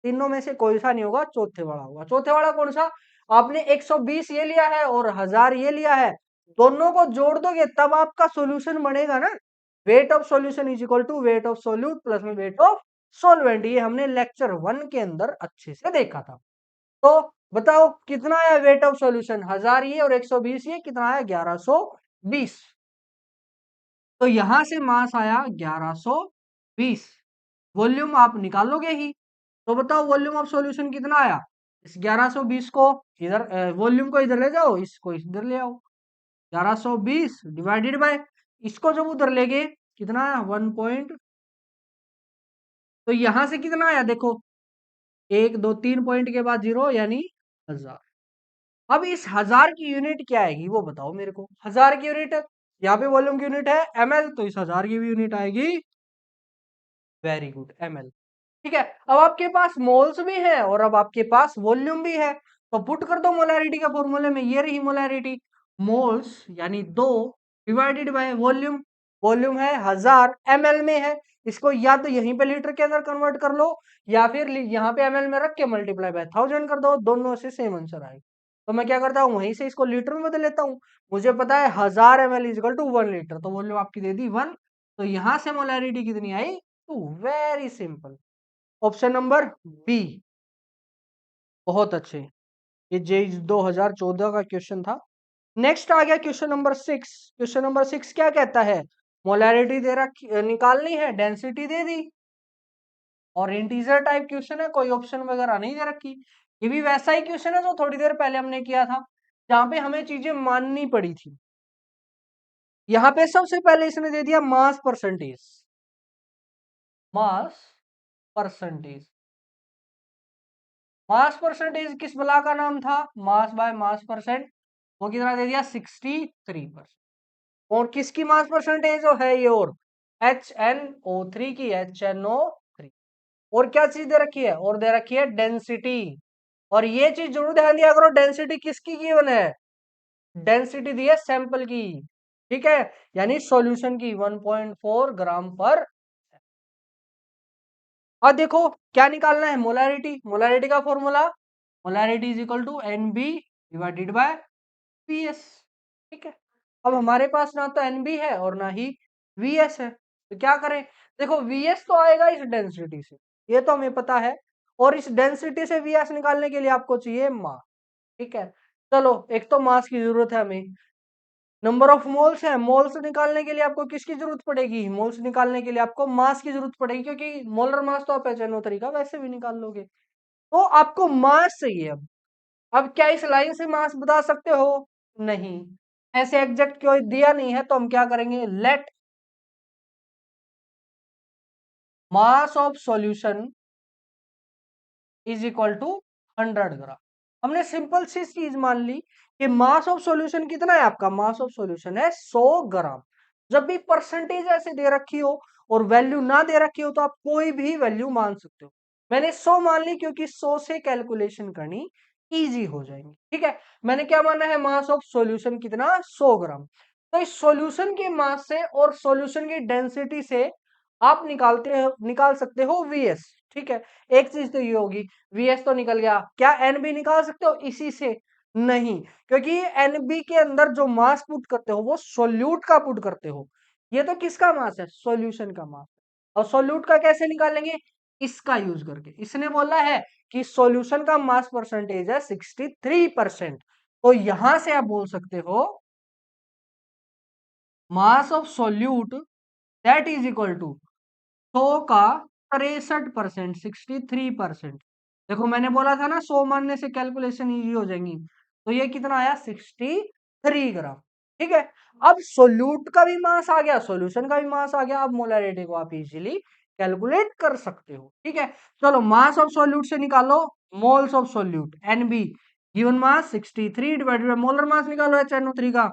तीनों में से कोई सा नहीं होगा, चौथे वाला होगा। चौथे वाला कौन सा, आपने 120 ये लिया है और 1000 ये लिया है, दोनों को जोड़ दोगे तब आपका सॉल्यूशन बनेगा ना। Weight of solution is equal to weight of solute plus में वेट ऑफ सॉल्वेंट। ये हमने लेक्चर 1 के अंदर अच्छे से देखा था। तो बताओ कितना है वेट ऑफ सॉल्यूशन, 1000 ये और 120 ये, कितना है 1120। तो यहां से मास आया 1120। वॉल्यूम आप निकालोगे ही, तो बताओ वॉल्यूम ऑफ सॉल्यूशन कितना आया। इस 1120 को इधर, वॉल्यूम को इधर ले जाओ, इसको इधर ले आओ। 1120 डिवाइडेड बाय, इसको जब उधर ले गए कितना आया 1 पॉइंट। तो यहां से कितना आया देखो, 1 2 3 पॉइंट के बाद 0 यानी 1000। अब इस 1000 की यूनिट क्या आएगी वो बताओ मेरे को। 1000 की यूनिट, यहाँ पे वॉल्यूम की यूनिट है ml, तो इस 1000 की भी यूनिट आएगी, वेरी गुड, ml। ठीक है, अब आपके पास मोल्स भी है और अब आपके पास वॉल्यूम भी है, तो पुट कर दो मोलैरिटी के फॉर्मूले में। ये रही मोलैरिटी, मोल्स यानी 2 डिवाइडेड बाय वॉल्यूम। वॉल्यूम है 1000, ml में है, इसको या तो यहीं पे लीटर के अंदर कन्वर्ट कर लो या फिर यहाँ पे ml में रख के मल्टीप्लाई बाय 1000 कर दो, दोनों से सेम आंसर आएगा। तो मैं क्या करता हूँ, वहीं से इसको लीटर में बदल लेता हूँ। मुझे पता है 1000 ml इजिकल टू 1 लीटर, तो वॉल्यूम आपकी दे दी 1, तो यहां से मोलैरिटी कितनी आई 2। Very simple, option number B. बहुत अच्छे, ये जेई 2014 का क्वेश्चन था। नेक्स्ट आ गया क्वेश्चन नंबर 6। क्वेश्चन नंबर 6 क्या कहता है, मोलैरिटी दे रखी, निकालनी है, डेंसिटी दे दी, और इंटीजर टाइप क्वेश्चन है, कोई ऑप्शन वगैरह नहीं दे रखी। ये भी वैसा ही क्वेश्चन है जो थोड़ी देर पहले हमने किया था, जहां पे हमें चीजें माननी पड़ी थी। यहाँ पे सबसे पहले इसने दे दिया mass percentage, mass percentage. Mass percentage किस बला का नाम था, मास बाय मास परसेंट, वो कितना दे दिया 63%। और किसकी मास परसेंटेज है ये, और HNO3 की, HNO3। और क्या चीज दे रखी है, और दे रखी है डेंसिटी। और ये चीज जरूर ध्यान दिया करो, डेंसिटी किसकी गिवन है, डेंसिटी दी है सैंपल की, ठीक है, यानी सॉल्यूशन की 1.4 ग्राम पर। अब देखो क्या निकालना है, मोलैरिटी। मोलैरिटी का formula, molarity is equal to NB divided by PS। ठीक है, अब हमारे पास ना तो NB है और ना ही VS है, तो क्या करें। देखो VS तो आएगा इस डेंसिटी से, ये तो हमें पता है, और इस डेंसिटी से VS निकालने के लिए आपको चाहिए मास। ठीक है, चलो एक तो मास की जरूरत है हमें, नंबर ऑफ मोल्स है, मोल्स निकालने के लिए आपको किसकी जरूरत पड़ेगी, मोल्स निकालने के लिए आपको मास की जरूरत पड़ेगी, क्योंकि मोलर मास तो आप HNO तरीका वैसे भी निकाल लोगे, तो आपको मास चाहिए। अब क्या इस लाइन से मास बता सकते हो, नहीं, ऐसे एग्जैक्ट कोई दिया नहीं है, तो हम क्या करेंगे, let mass of solution is equal to 100 gram. हमने सिंपल सी चीज मान ली कि मास ऑफ सॉल्यूशन कितना है, आपका मास ऑफ सॉल्यूशन है 100 ग्राम। जब भी परसेंटेज ऐसे दे रखी हो और वैल्यू ना दे रखी हो तो आप कोई भी वैल्यू मान सकते हो। मैंने 100 मान ली क्योंकि 100 से कैलकुलेशन करनी इजी हो जाएंगी। ठीक है, मैंने क्या माना है, मास ऑफ सॉल्यूशन कितना, 100 ग्राम। तो इस सॉल्यूशन के मास से और सॉल्यूशन की डेंसिटी से आप निकाल सकते हो वीएस। ठीक है, एक चीज तो ये होगी, वीएस तो निकल गया, क्या एनबी निकाल सकते हो इसी से, नहीं, क्योंकि एनबी के अंदर जो मास पुट करते हो वो सोल्यूट का पुट करते हो। ये तो किसका मास है, सॉल्यूशन का मास। और सोल्यूट का कैसे निकालेंगे, इसका यूज करके। इसने बोला है कि सॉल्यूशन का मास परसेंटेज है 63%। तो यहां से आप बोल सकते हो mass of solute that is equal to 100 का 63%, 63%। देखो मैंने बोला था ना 100 मानने से कैलकुलेशन इजी हो जाएंगी। तो ये कितना आया, 63 ग्राम। ठीक है, अब सोल्यूट का भी मास आ गया, सॉल्यूशन का भी मास आ गया। अब मोलैरिटी को आप इजीली कैलकुलेट कर सकते हो। ठीक है, चलो मास ऑफ सोल्यूट से निकालो moles of solute, NB given mass 63 divided by molar mass निकालो HNO3 का,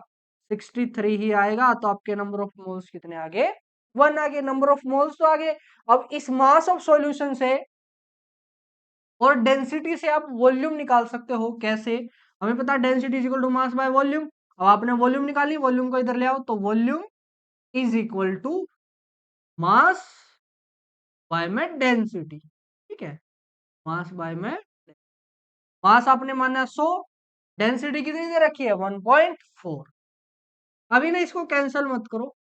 63 ही आएगा। तो आपके नंबर ऑफ मोल्स कितने आगे, 1 आगे, नंबर ऑफ मोल्स तो आगे। अब इस मास ऑफ सॉल्यूशन से और डेंसिटी से आप वॉल्यूम निकाल सकते हो। कैसे, हमें पता है density is equal to mass by volume. अब आपने वॉल्यूम निकाली, वॉल्यूम को इधर ले आओ, तो volume is equal to mass by में डेंसिटी। ठीक है, मास बाय में, मास आपने माना 100, डेंसिटी कितनी दे रखी है 1.4। अभी ना इसको कैंसिल मत करो,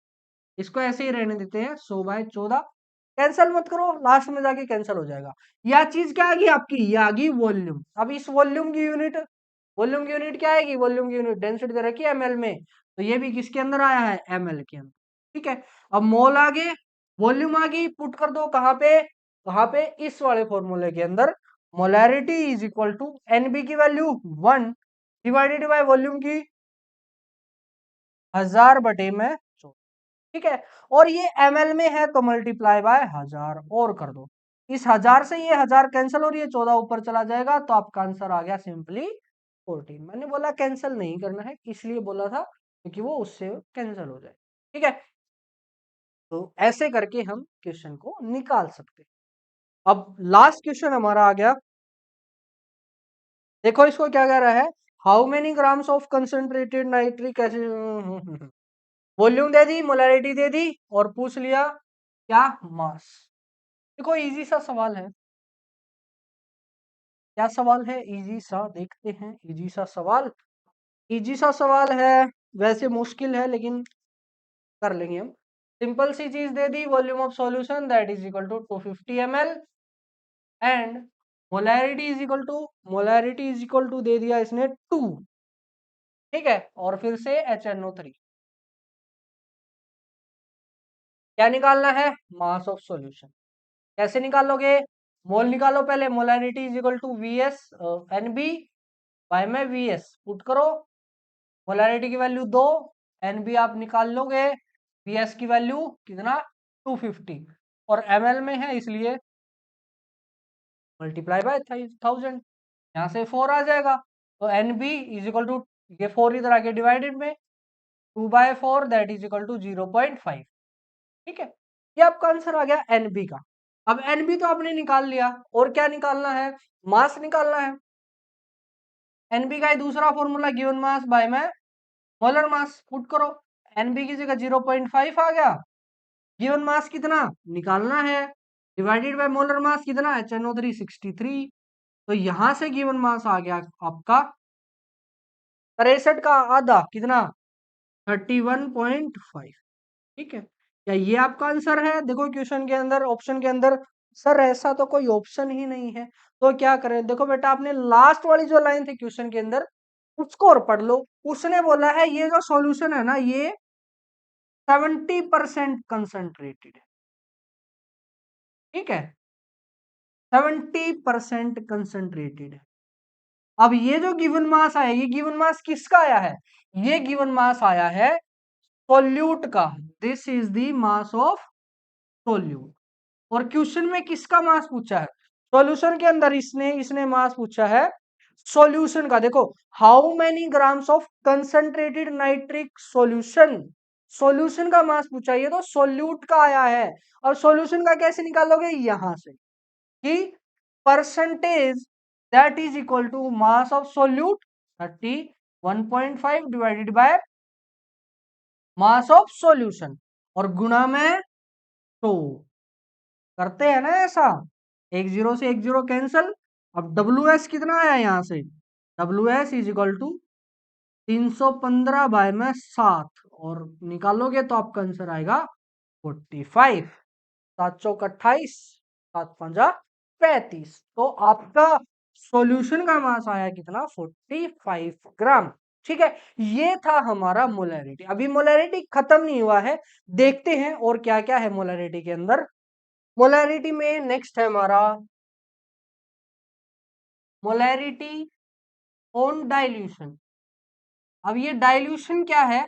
इसको ऐसे ही रहने देते हैं, 100/14। कैंसिल मत करो, लास्ट में जाके कैंसिल हो जाएगा। यह चीज क्या आ गई आपकी, ये आ गई वॉल्यूम। अब इस वॉल्यूम की यूनिट, वॉल्यूम की यूनिट क्या आएगी, वॉल्यूम की यूनिट डेंसिटी दे रखी है एमएल में, तो ये भी किसके अंदर आया है, एमएल के अंदर। ठीक है, अब मोल आ गए, वॉल्यूम आ गई, पुट कर दो कहाँ पे, कहाँ पे, इस वाले फॉर्मूले के अंदर। Molarity is equal to NB की वैल्यू 1 डिवाइडेड बाय वॉल्यूम की 1000/100। ठीक है, और ये ml में है तो मल्टीप्लाई बाय 1000 और कर दो। इस 1000 से ये 1000 कैंसिल और ये 14 ऊपर चला जाएगा, तो आपका आंसर आ गया सिंपली 14। मैंने बोला कैंसिल नहीं करना है, इसलिए बोला था क्योंकि वो उससे कैंसिल हो जाए। ठीक है, तो ऐसे करके हम क्वेश्चन को निकाल सकते हैं। अब लास्ट क्वेश्चन हमारा आ गया, देखो इसको क्या कह रहा है, how many grams of concentrated nitric acid, volume दे दी, मोलैरिटी दे दी, और पूछ लिया क्या, मास। देखो इजी सा सवाल है, क्या सवाल है, इजी सा, देखते हैं इजी सा सवाल। इजी सा सवाल है, वैसे मुश्किल है लेकिन कर लेंगे हम। सिंपल सी चीज दे दी, volume of solution that is equal to 250 ml and molarity is equal to, molarity is equal to दे दिया इसने 2। ठीक है, और फिर से HNO3। क्या निकालना है, मास ऑफ सॉल्यूशन। कैसे निकालोगे, मोल निकालो पहले, molarity is equal to VS NB by में VS पुट करो, मोलैरिटी की वैल्यू 2, NB आप निकाल लोगे, VS की वैल्यू कितना 250, और ml में है इसलिए मल्टीप्लाई बाय 1000, यहाँ से 4 आ जाएगा। तो NB इज इक्वल टू, ये 4 इधर आके डिवाइडेड में 2/4 दैट इज इक्वल टू 0.5। ठीक है, ये आपका आंसर आ गया NB का। अब NB तो आपने निकाल लिया, और क्या निकालना है, मास निकालना है। NB का ही दूसरा फॉर्मूला गिवन मास बाय में मोलर मास पुट करो, NB की जगह 0.5 आ गया, गिवन मास कितना निकालना है, डिवाइडेड बाय मोलर मास कितना, HNO3 63। तो यहां से गिवन मास आ गया आपका 63 का आधा, कितना 31.5। ठीक है, क्या ये आपका आंसर है, देखो क्वेश्चन के अंदर, ऑप्शन के अंदर, सर ऐसा तो कोई ऑप्शन ही नहीं है, तो क्या करें, देखो बेटा आपने लास्ट वाली जो लाइन थी क्वेश्चन के अंदर उसको और पढ़ लो। उसने बोला है ये जो सॉल्यूशन है ना, ये 70% कंसंट्रेटेड है। ठीक है, 70% कंसंट्रेटेड है। अब ये जो गिवन मास आया, ये गिवन मास किसका आया है, ये गिवन मास आया है सोल्यूट का। This is the mass of solute. और क्वेश्चन में किसका मास पूछा है? सॉल्यूशन के अंदर इसने इसने मास पूछा है सॉल्यूशन का। देखो, how many grams of concentrated nitric solution, solution का मास पूछा है, ये तो सोल्यूट का आया है। और सॉल्यूशन का कैसे निकालोगे? यहां से कि percentage that is equal to mass of solute 31.5 divided by mass of solution और गुणा में 2। करते हैं ना ऐसा, एक जीरो से एक जीरो कैंसल। अब डब्ल्यू एस कितना आया यहाँ से? W S is equal to 315 by में 7 और निकालोगे तो आपका आंसर आएगा 45। 728, 7 5 35। तो आपका सॉल्यूशन का मास आया कितना? 45 ग्राम। ठीक है, ये था हमारा मोलैरिटी। अभी मोलैरिटी खत्म नहीं हुआ है, देखते हैं और क्या क्या है मोलैरिटी के अंदर। मोलैरिटी में नेक्स्ट है हमारा मोलैरिटी ऑन डाइल्यूशन। अब ये डाइल्यूशन क्या है,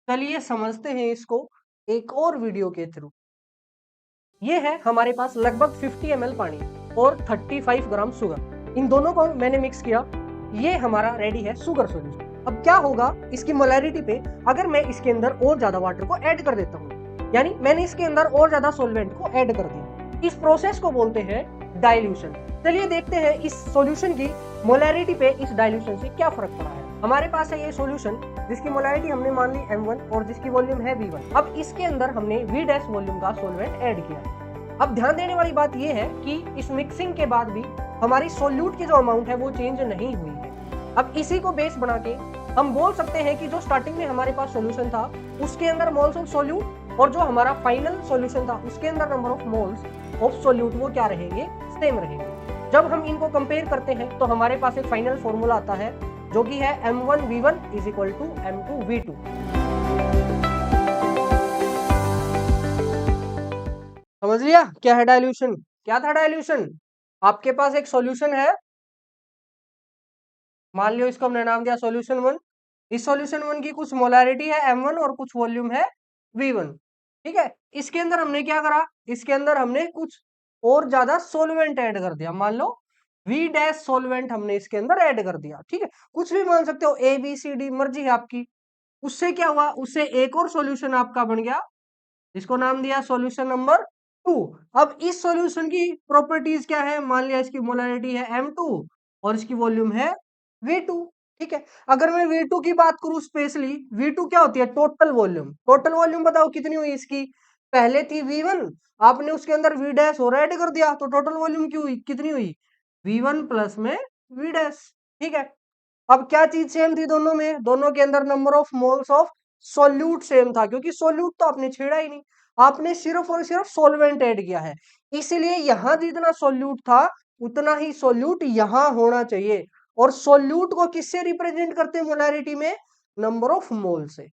चलिए समझते हैं इसको एक और वीडियो के थ्रू। ये है हमारे पास लगभग 50 ml पानी और 35 ग्राम शुगर, इन दोनों को मैंने मिक्स किया, ये हमारा रेडी है शुगर सॉल्यूशन। अब क्या होगा इसकी मोलैरिटी पे, अगर मैं इसके अंदर और ज्यादा वाटर को ऐड कर देता हूँ, यानी मैंने इसके अंदर और ज्यादा सॉल्वेंट को ऐड कर दिया, इस प्रोसेस को बोलते हैं डाइल्यूशन। चलिए देखते हैं इस सॉल्यूशन की मोलैरिटी पे इस डाइल्यूशन से क्या फर्क पड़ा है। हमारे पास है ये सॉल्यूशन जिसकी मोलैरिटी हमने मान ली m1 और जिसकी वॉल्यूम है v1। अब इसके अंदर हमने v डैश वॉल्यूम का सॉल्वेंट ऐड किया। अब ध्यान देने वाली बात यह है कि इस मिक्सिंग के बाद भी हमारी सोल्यूट की जो अमाउंट है वो चेंज नहीं हुई है। अब इसी को बेस बना के हम बोल सकते हैं कि जो स्टार्टिंग में हमारे पास सॉल्यूशन था उसके अंदर मोल्स ऑफ सोल्यूट और जो हमारा फाइनल सॉल्यूशन था उसके अंदर number of moles of solute वो क्या रहेंगे? सेम रहेंगे। जब हम इनको कंपेयर करते हैं तो हमारे पास एक फाइनल फॉर्मूला आता है जो कि है m1v1 is equal to m2v2। समझ लिया क्या है डाइल्यूशन? क्या था डाइल्यूशन? आपके पास एक सॉल्यूशन है, मान लियो इसको हमने नाम दिया सॉल्यूशन 1। इस सॉल्यूशन 1 की कुछ मोलैरिटी है m1 और कुछ वॉल्यूम है v1। ठीक है, इसके अंदर हमने क्या करा? इसके अंदर हमने कुछ और ज्यादा सोलवेंट ऐड कर दिया। मान लो v डैश सोलवेंट हमने इसके अंदर ऐड कर दिया। ठीक है, कुछ भी मान सकते हो, ए बी सी डी, मर्जी है आपकी। उससे क्या हुआ? उससे एक और सॉल्यूशन आपका बन गया, इसको नाम दिया सॉल्यूशन नंबर 2। अब इस सॉल्यूशन की प्रॉपर्टीज क्या है? मान लिया इसकी मोलैरिटी है m2 और इसकी वॉल्यूम है v2। ठीक है, अगर मैं v2 की बात करूं स्पेशली, v2 क्या होती है? Total volume. टोटल वॉल्यूम बताओ कितनी हुई इसकी? पहले थी v1, आपने उसके अंदर v डैश और ऐड कर दिया तो टोटल वॉल्यूम क्यों हुई? कितनी हुई? v1 प्लस में v डैश। ठीक है, अब क्या चीज सेम थी दोनों में? दोनों के अंदर number of moles of solute same था, क्योंकि सोल्यूट तो आपने छेड़ा ही नहीं, आपने सिर्फ और सिर्फ सॉल्वेंट ऐड किया है। इसीलिए यहां जितना सोल्यूट था उतना ही सोल्यूट यहां होना चाहिए। और सोल्यूट को किससे रिप्रेजेंट करते हैं मोलैरिटी में? नंबर ऑफ मोल से।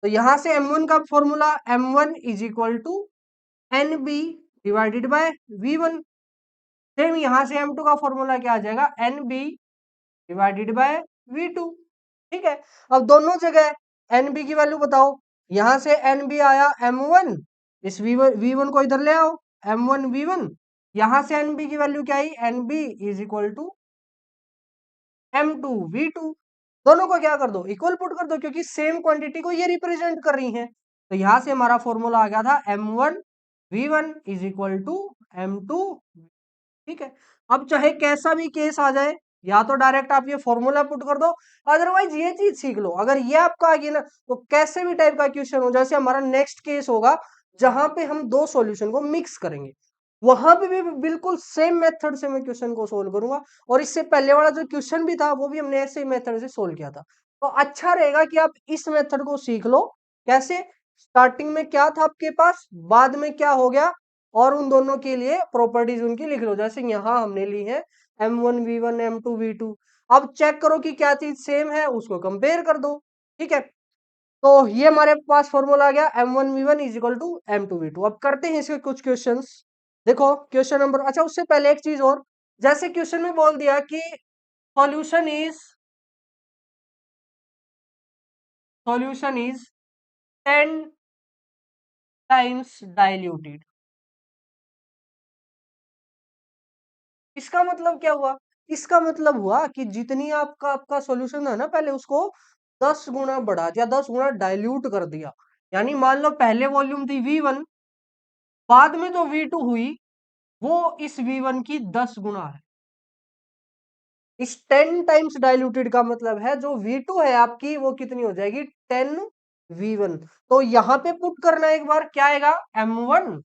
तो यहां से m1 का formula m1 is equal to nb divided by v1। Same यहां से m2 का फॉर्मूला क्या आ जाएगा? nb divided by v2। ठीक है, अब दोनों जगह nb की वैल्यू बताओ। यहां से nb आया m1, इस v1 को इधर ले आओ, m1 v1। यहां से nb की वैल्यू क्या आई? nb is equal to m2 v2। दोनों को क्या कर दो? इक्वल पुट कर दो, क्योंकि सेम क्वांटिटी को ये रिप्रेजेंट कर रही हैं। तो यहां से हमारा फॉर्मूला आ गया था m1 v1 is equal to m2। ठीक है, अब चाहे कैसा भी केस आ जाए, या तो डायरेक्ट आप ये फॉर्मूला पुट कर दो, अदरवाइज ये चीज सीख लो। अगर ये आपका आ गया ना तो कैसे भी टाइप का क्वेश्चन हो, जैसे हमारा नेक्स्ट केस होगा जहां पे हम दो सॉल्यूशन को मिक्स करेंगे, वहां पे भी बिल्कुल सेम मेथड से मैं क्वेश्चन को सोल्व करूंगा। और इससे पहले वाला जो क्वेश्चन भी था वो भी हमने ऐसे ही मेथड से सोल्व किया था। तो अच्छा रहेगा कि आप इस मेथड को सीख लो। कैसे? स्टार्टिंग में क्या था आपके पास, बाद में क्या हो गया, और उन दोनों के लिए प्रॉपर्टीज उनकी लिख लो। जैसे यहाँ हमने ली है m1v1 m2v2। अब चेक करो कि क्या चीज सेम है, उसको कंपेयर कर दो। ठीक है, तो ये हमारे पास फॉर्मूला आ गया m1v1 is equal to m2v2। अब करते हैं इसके कुछ क्वेश्चंस। देखो क्वेश्चन नंबर, अच्छा उससे पहले एक चीज और, जैसे क्वेश्चन में बोल दिया कि solution is solution is 10 times diluted. इसका मतलब क्या हुआ? इसका मतलब हुआ कि जितनी आपका आपका सॉल्यूशन है ना, पहले उसको 10 गुना बढ़ा दिया, 10 गुना डाइल्यूट कर दिया। यानी मान लो पहले वॉल्यूम थी V1, बाद में जो V2 हुई वो इस V1 की 10 गुना है। इस 10 टाइम्स डाइल्यूटेड का मतलब है जो V2 है आपकी वो कितनी हो जाएगी, 10 V1। तो यहां पे पुट करना एक बार, क्या आएगा, M1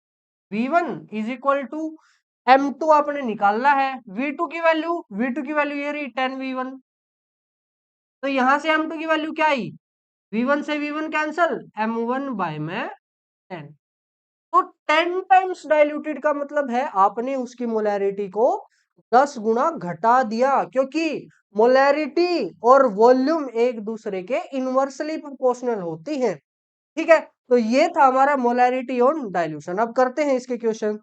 V1 is equal to M2 आपने निकालना है, V2 की वैल्यू ये रही 10 V1। तो यहां से M2 की वैल्यू क्या आई, V1 से V1 कैंसल, M1 बाय में 10। तो 10 टाइम्स डाइल्यूटेड का मतलब है आपने उसकी मोलैरिटी को 10 गुना घटा दिया, क्योंकि मोलैरिटी और वॉल्यूम एक दूसरे के इनवर्सली प्रोपोर्शनल होती हैं। ठीक है, तो ये था हमारा मोलैरिटी ऑन डाइल्यूशन। अब करते हैं इसके क्वेश्चन।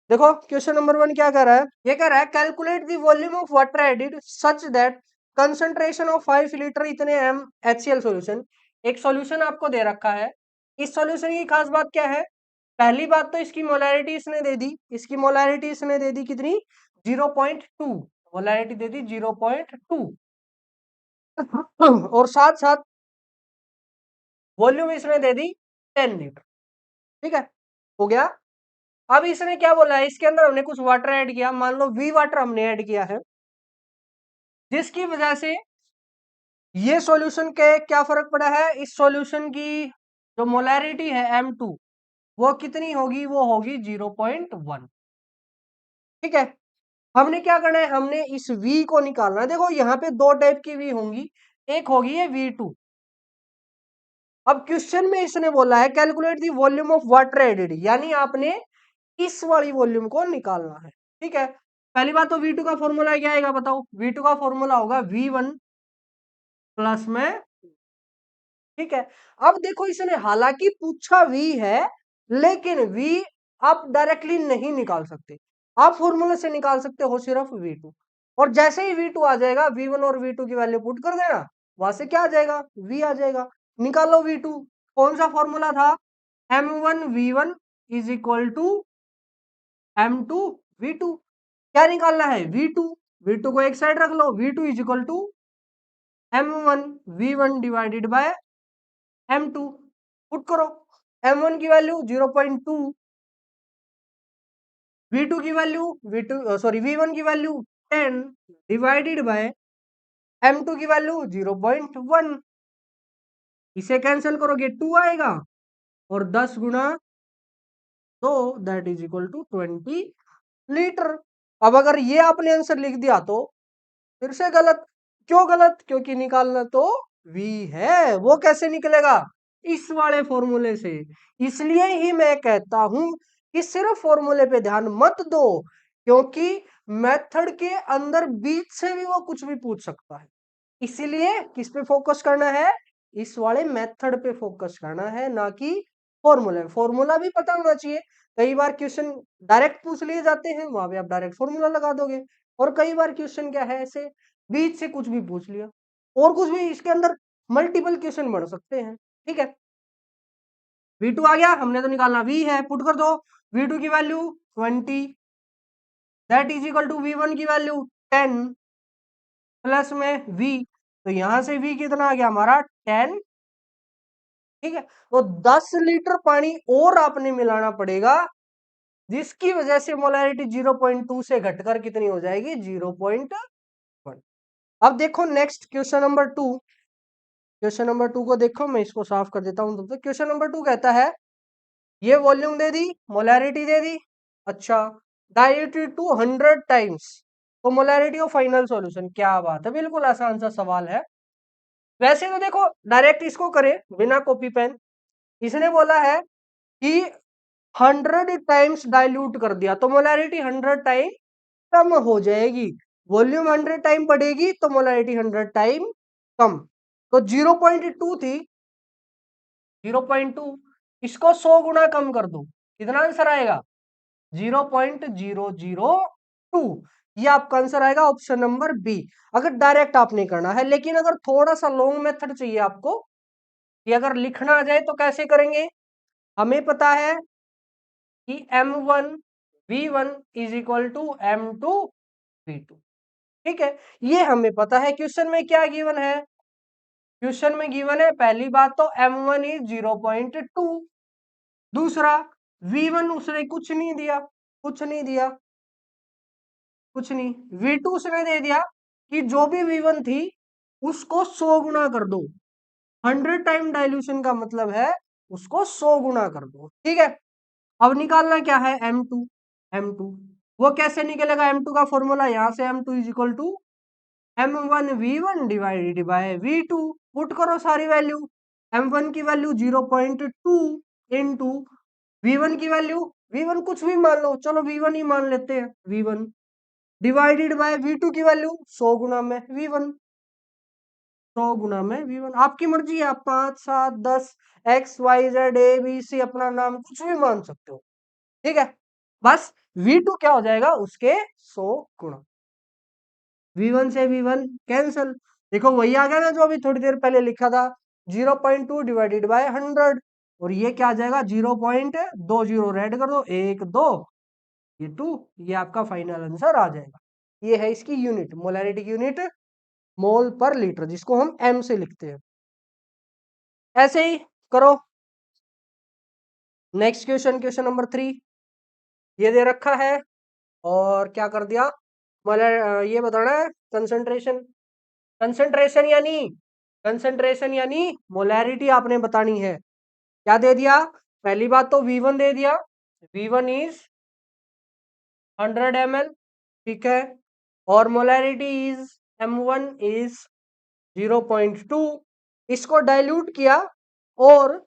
देखो क्वेश्चन नंबर 1 क्या कर रहा है, ये कह रहा है calculate the volume of water added such that concentration of 5 litre इतने एम HCl सॉल्यूशन। एक सॉल्यूशन आपको दे रखा है, इस सॉल्यूशन की खास बात क्या है, पहली बात तो इसकी मोलैरिटी इसने दे दी, इसकी मोलैरिटी इसने दे दी कितनी, 0.2, मोलैरिटी दे दी 0.2, और साथ साथ वॉल्यूम इसने दे दी 10 लीटर। ठीक है, हो गया। अब इसने क्या बोला है, इसके अंदर हमने कुछ वाटर ऐड किया, मान लो V वाटर हमने ऐड किया है, जिसकी वजह से ये सॉल्यूशन के क्या फर्क पड़ा है, इस सॉल्यूशन की जो मोलैरिटी है M2 वो कितनी होगी, वो होगी 0.1। ठीक है, हमने क्या करना है, हमने इस V को निकालना है। देखो यहाँ पे दो टाइप की V होंगी, एक होगी ये V2। अब क्वेश्चन में इसने बोला है calculate the volume of water added, यानी आपने इस वाली वॉल्यूम को निकालना है। ठीक है, पहली बात तो V2 का फॉर्मूला क्या आएगा बताओ, V2 का फॉर्मूला होगा V1 प्लस में, ठीक है। अब देखो इसने हालांकि पूछा V है, लेकिन V आप डायरेक्टली नहीं निकाल सकते, आप फॉर्मूले से निकाल सकते हो सिर्फ V2। और जैसे ही V2 आ जाएगा, V1 और V2 की वैल्यू पुट कर देना, वहां से क्या आ जाएगा, V आ जाएगा। निकालो V2, कौन सा फॉर्मूला था, M1 V1 is equal to M2 V2। क्या निकालना है, V2, V2 को एक साइड रख लो, V2 is equal to M1 V1 divided by M2, put करो। M1 की वैल्यू 0.2, V2 की वैल्यू V1 की वैल्यू 10 डिवाइडेड बाय M2 की वैल्यू 0.1। इसे कैंसिल करोगे 2 आएगा, और 10 गुना 2 that is equal to 20 litre. अब अगर ये आपने आंसर लिख दिया तो फिर से गलत। क्यों गलत, क्योंकि निकालना तो V है, वो कैसे निकलेगा, इस वाले फॉर्मूले से। इसलिए ही मैं कहता हूं कि सिर्फ फॉर्मूले पे ध्यान मत दो, क्योंकि मेथड के अंदर बीच से भी वो कुछ भी पूछ सकता है। इसीलिए किस पे फोकस करना है, इस वाले मेथड पे फोकस करना है, ना कि फॉर्मूला। फॉर्मूला भी पता होना चाहिए, कई बार क्वेश्चन डायरेक्ट पूछ लिए जाते हैं, वहां पे आप डायरेक्ट फॉर्मूला लगा दोगे। और कई बार क्वेश्चन क्या है, ऐसे बीच से कुछ भी पूछ लिया, और कुछ भी, इसके अंदर मल्टीपल क्वेश्चन बन सकते हैं। ठीक है, V2 आ गया, हमने तो निकालना V है, पुट कर दो। V2 की value 20 that is equal to V1 की वैल्यू 10 प्लस में V, तो यहां से V कितना आ गया हमारा 10। ठीक है, तो 10 लीटर पानी और आपने मिलाना पड़ेगा, जिसकी वजह से मोलैरिटी 0.2 से घटकर कितनी हो जाएगी, 0.1। अब देखो next question number 2, question number 2 को देखो, मैं इसको साफ कर देता हूं। तो क्वेश्चन नंबर 2 कहता है ये वॉल्यूम दे दी, मोलैरिटी दे दी, अच्छा, डाइल्यूटेड टू 100 टाइम्स, तो मोलैरिटी ऑफ फाइनल सॉल्यूशन। क्या बात है, बिल्कुल आसान सा सवाल है। वैसे तो देखो डायरेक्ट इसको करें बिना कॉपी पेन, इसने बोला है कि 100 टाइम्स डाइल्यूट कर दिया तो मोलैरिटी 100 टाइम कम हो जाएगी, वॉल्यूम 100 टाइम बढ़ेगी तो मोलैरिटी 100 टाइम कम। तो 0.2 थी, 0.2, इसको 100 गुना कम कर दो, कितना आंसर आएगा, 0.002। ये आपका आंसर आएगा ऑप्शन नंबर बी, अगर डायरेक्ट आपने करना है। लेकिन अगर थोड़ा सा लॉन्ग मेथड चाहिए आपको, कि अगर लिखना आ जाए तो कैसे करेंगे, हमें पता है कि M1 V1 is equal to M2 V2। ठीक है, ये हमें पता है। क्वेश्चन में क्या गिवन है? क्वेश्चन में गिवन है पहली बात तो M1 इज 0.2। दूसरा V1 उसने कुछ नहीं दिया, कुछ नहीं दिया, कुछ नहीं। V2 उसने दे दिया कि जो भी V1 थी उसको 100 गुना कर दो। 100 टाइम डाइल्यूशन का मतलब है उसको 100 गुना कर दो। ठीक है, अब निकालना क्या है? M2। M2 वो कैसे निकलेगा? M2 का फॉर्मूला यहाँ से M2 is equal to M1 V1 divided by V2। Put करो सारी वैल्यू। M1 की वैल्यू 0.2 इंटू V1 की वैल्यू, V1 कुछ भी मान लो, चलो V1 ही मान लेते हैं, V1 डिवाइडेड बाय V2 की वैल्यू 100 गुना में V1, 100 गुना में V1। आपकी मर्जी है, आप 5 7 10 XYZ ABC अपना नाम कुछ भी मान सकते हो। ठीक है, बस V2 क्या हो जाएगा? उसके 100 गुना। V1 से V1 कैंसल। देखो वही आ गया ना जो अभी थोड़ी देर पहले लिखा था, 0.2 डिवाइडेड बाय 100। और ये क्या आ जाएगा? 0.20 रेड कर दो, 1 2 ये 2, ये आपका फाइनल आंसर आ जाएगा। ये है इसकी यूनिट, मोलैरिटी की यूनिट मोल पर लीटर, जिसको हम M से लिखते हैं। ऐसे ही करो। नेक्स्ट क्वेश्चन, क्वेश्चन नंबर 3 ये दे रखा है और क्या कर दिया? ये बताना है कंसंट्रेशन। कंसंट्रेशन यानी मोलैरिटी आपने बतानी है। क्या दे दिया? पहली बात तो V1 दे दिया, V1 इज 100 ml। ठीक है, और मोलैरिटी इज M1 इज 0.2। इसको डाइल्यूट किया और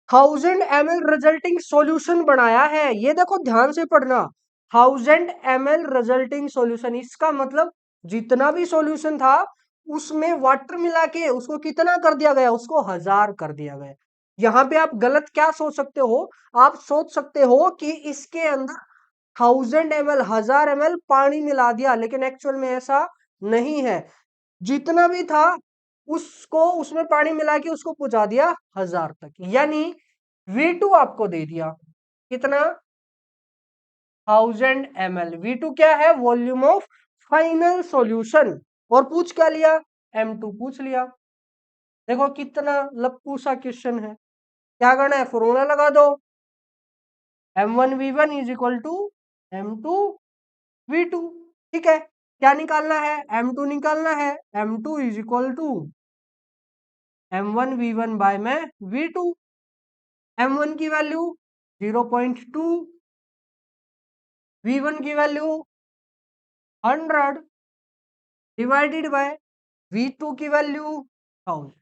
1000 ml रिजल्टिंग सॉल्यूशन बनाया है। ये देखो ध्यान से पढ़ना, 1000 ml रिजल्टिंग सॉल्यूशन, इसका मतलब जितना भी सॉल्यूशन था उसमें वाटर मिला के उसको कितना कर दिया गया? उसको 1000 कर दिया गया। यहाँ पे आप गलत क्या सोच सकते हो? आप सोच सकते हो कि इसके अंदर 1000 ml 1000 ml पानी मिला दिया, लेकिन एक्चुअल में ऐसा नहीं है। जितना भी था उसको उसमें पानी मिला के उसको पहुंचा दिया 1000 तक। यानी V2 आपको दे दिया कितना? 1000 ml। V2 क्या है? Volume of final solution. और पूछ क्या लिया? M2 पूछ लिया। देखो कितना लप्पू सा क्वेश्चन है। क्या करना है? फॉर्मूला लगा दो, M1 V1 is equal to M2 V2। ठीक है, क्या निकालना है? M2 निकालना है। M2 is equal to M1 V1 bye में V2। M1 की वैल्यू 0.2, V1 की वैल्यू 100 डिवाइडेड बाय V2 की वैल्यू 1000।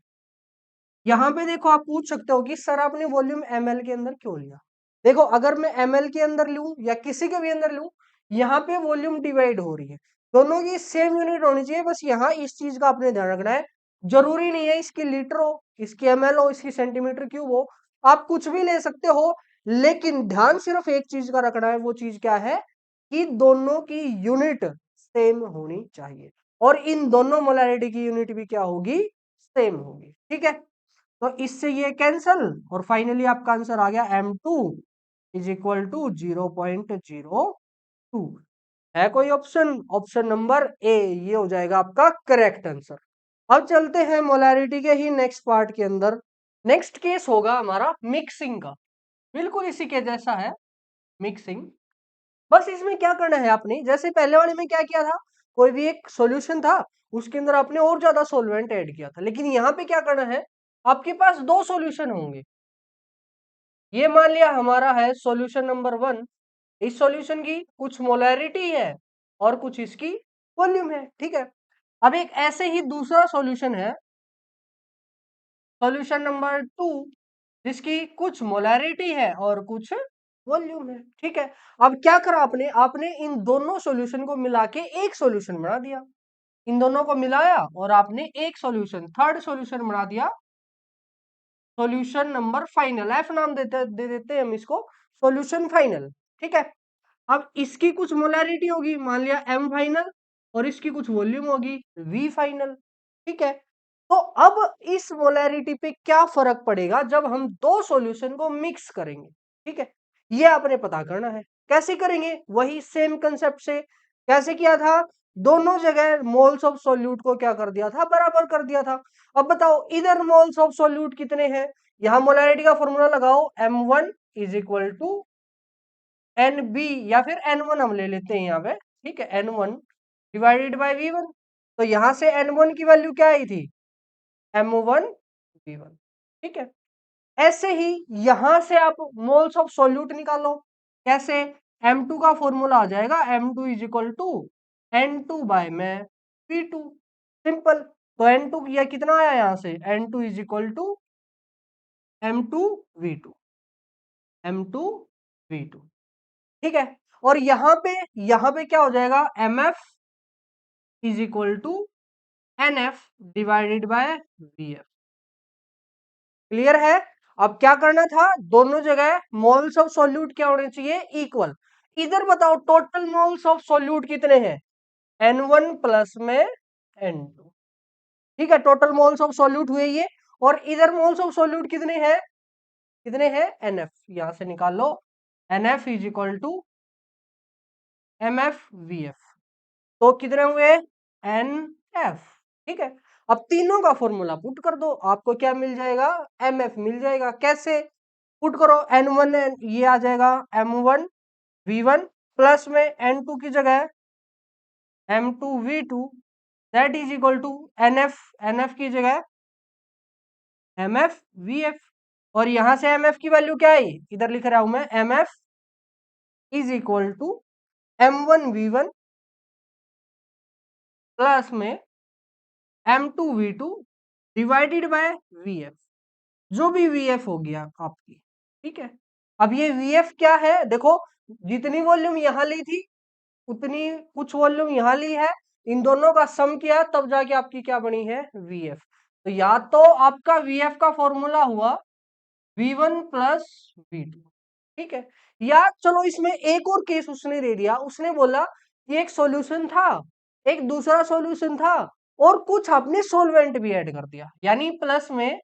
यहाँ पे देखो आप पूछ सकते हो कि सर आपने वॉल्यूम ml के अंदर क्यों लिया? देखो अगर मैं ml के अंदर लूं या किसी के भी अंदर लूं, यहाँ पे वॉल्यूम डिवाइड हो रही है, दोनों की सेम यूनिट होनी चाहिए। बस यहाँ इस चीज का आपने ध्यान रखना है। जरूरी नहीं है इसकी लीटर हो, इसकी ml हो, इसकी सेंटीमीटर क्यूब हो, आप कुछ भी ले सकते हो। लेकिन ध्यान सिर्फ एक चीज का रखना है, वो चीज क्या है? कि दोनों की यूनिट सेम होनी चाहिए, और इन दोनों मोलैरिटी की यूनिट भी क्या होगी? सेम होगी। ठीक है, तो इससे ये कैंसल और फाइनली आपका आंसर आ गया M2 इज इक्वल टू 0.02। है कोई ऑप्शन? ऑप्शन नंबर ए ये हो जाएगा आपका करेक्ट आंसर। अब चलते हैं मोलैरिटी के ही नेक्स्ट पार्ट के अंदर। नेक्स्ट केस होगा हमारा मिक्सिंग का, बिल्कुल इसी के जैसा है, मिक्सिंग। बस इसमें क्या करना है आपने, जैसे पहले वाले में क्या किया था, कोई भी एक सॉल्यूशन था उसके अंदर आपने और ज्यादा सॉल्वेंट ऐड किया था, लेकिन यहाँ पे क्या करना है, आपके पास दो सॉल्यूशन होंगे। ये मान लिया हमारा है सॉल्यूशन नंबर 1, इस सॉल्यूशन की कुछ मोलैरिटी है और कुछ इसकी वॉल्यूम है। ठीक है, अब एक ऐसे ही दूसरा सॉल्यूशन है, सॉल्यूशन नंबर 2, जिसकी कुछ मोलैरिटी है और कुछ वॉल्यूम है। ठीक है, अब क्या करा आपने, आपने इन दोनों सॉल्यूशन को मिला के एक सॉल्यूशन बना दिया। इन दोनों को मिलाया और आपने एक सॉल्यूशन, थर्ड सॉल्यूशन बना दिया, सॉल्यूशन नंबर फाइनल, एफ नाम दे देते हैं हम इसको, सॉल्यूशन फाइनल। ठीक है, अब इसकी कुछ मोलैरिटी होगी, मान लिया M फाइनल, और इसकी कुछ वॉल्यूम होगी V फाइनल। ठीक है, तो अब इस मोलैरिटी पे क्या फर्क पड़ेगा जब हम दो सॉल्यूशन को मिक्स करेंगे? ठीक है, ये आपने पता करना है। कैसे करेंगे? वही सेम कंसेप्ट से, कैसे किया था? दोनों जगह मोल्स ऑफ सॉल्यूट को क्या कर दिया था? बराबर कर दिया था। अब बताओ इधर मोल्स ऑफ सॉल्यूट कितने हैं? यहां मोलैरिटी का फॉर्मूला लगाओ, m1 is equal to NB, या फिर N1 हम ले लेते हैं यहाँ पे, ठीक है, N1 डिवाइडेड बाय V1। तो यहां से N1 की वैल्यू क्या आई थी? M1 V1, ठीक है। ऐसे ही यहां से आप मोल्स ऑफ सॉल्यूट निकालो। कैसे? M2 का फॉर्मूला आ जाएगा, M2 is equal to N2 bye में V2, सिंपल। तो N2 यह कितना आया यहां से? N2 is equal to M2 V2, M2 V2, ठीक है। और यहां पे क्या हो जाएगा? MF is equal to NF divided by VF। Clear है? अब क्या करना था? दोनों जगह मोल्स ऑफ सॉल्यूट क्या होने चाहिए? इक्वल। इधर बताओ टोटल मोल्स ऑफ सॉल्यूट कितने हैं? N1 प्लस में N2, ठीक है, टोटल मोल्स ऑफ सॉल्यूट हुए ये। और इधर मोल्स ऑफ सॉल्यूट कितने हैं? कितने हैं? NF, यहां से निकाल लो, NF is equal to MF VF। तो कितने हुए? NF, ठीक है। अब तीनों का फॉर्मूला पुट कर दो, आपको क्या मिल जाएगा? MF मिल जाएगा। कैसे पुट करो? N1 ये आ जाएगा M1 V1 प्लस में N2 की जगह M2 V2 that is equal to NF की जगह MF VF। और यहां से MF की वैल्यू क्या आई? इधर लिख रहा हूं मैं, MF is equal to M1 V1 plus में M2 V2 divided by VF, जो भी VF हो गया आपकी, ठीक है। अब ये VF क्या है? देखो, जितनी वॉल्यूम यहां ली थी उतनी कुछ वॉल्यूम यहां ली है, इन दोनों का सम किया तब जाके आपकी क्या बनी है? VF। तो या तो आपका VF का फॉर्मूला हुआ V1 प्लस V2, ठीक है। या चलो इसमें एक और केस उसने दे दिया, उसने बोला कि एक सॉल्यूशन था, एक दूसरा सॉल्यूशन था, और कुछ आपने सॉल्वेंट भी ऐड कर दिया, यानी प्लस में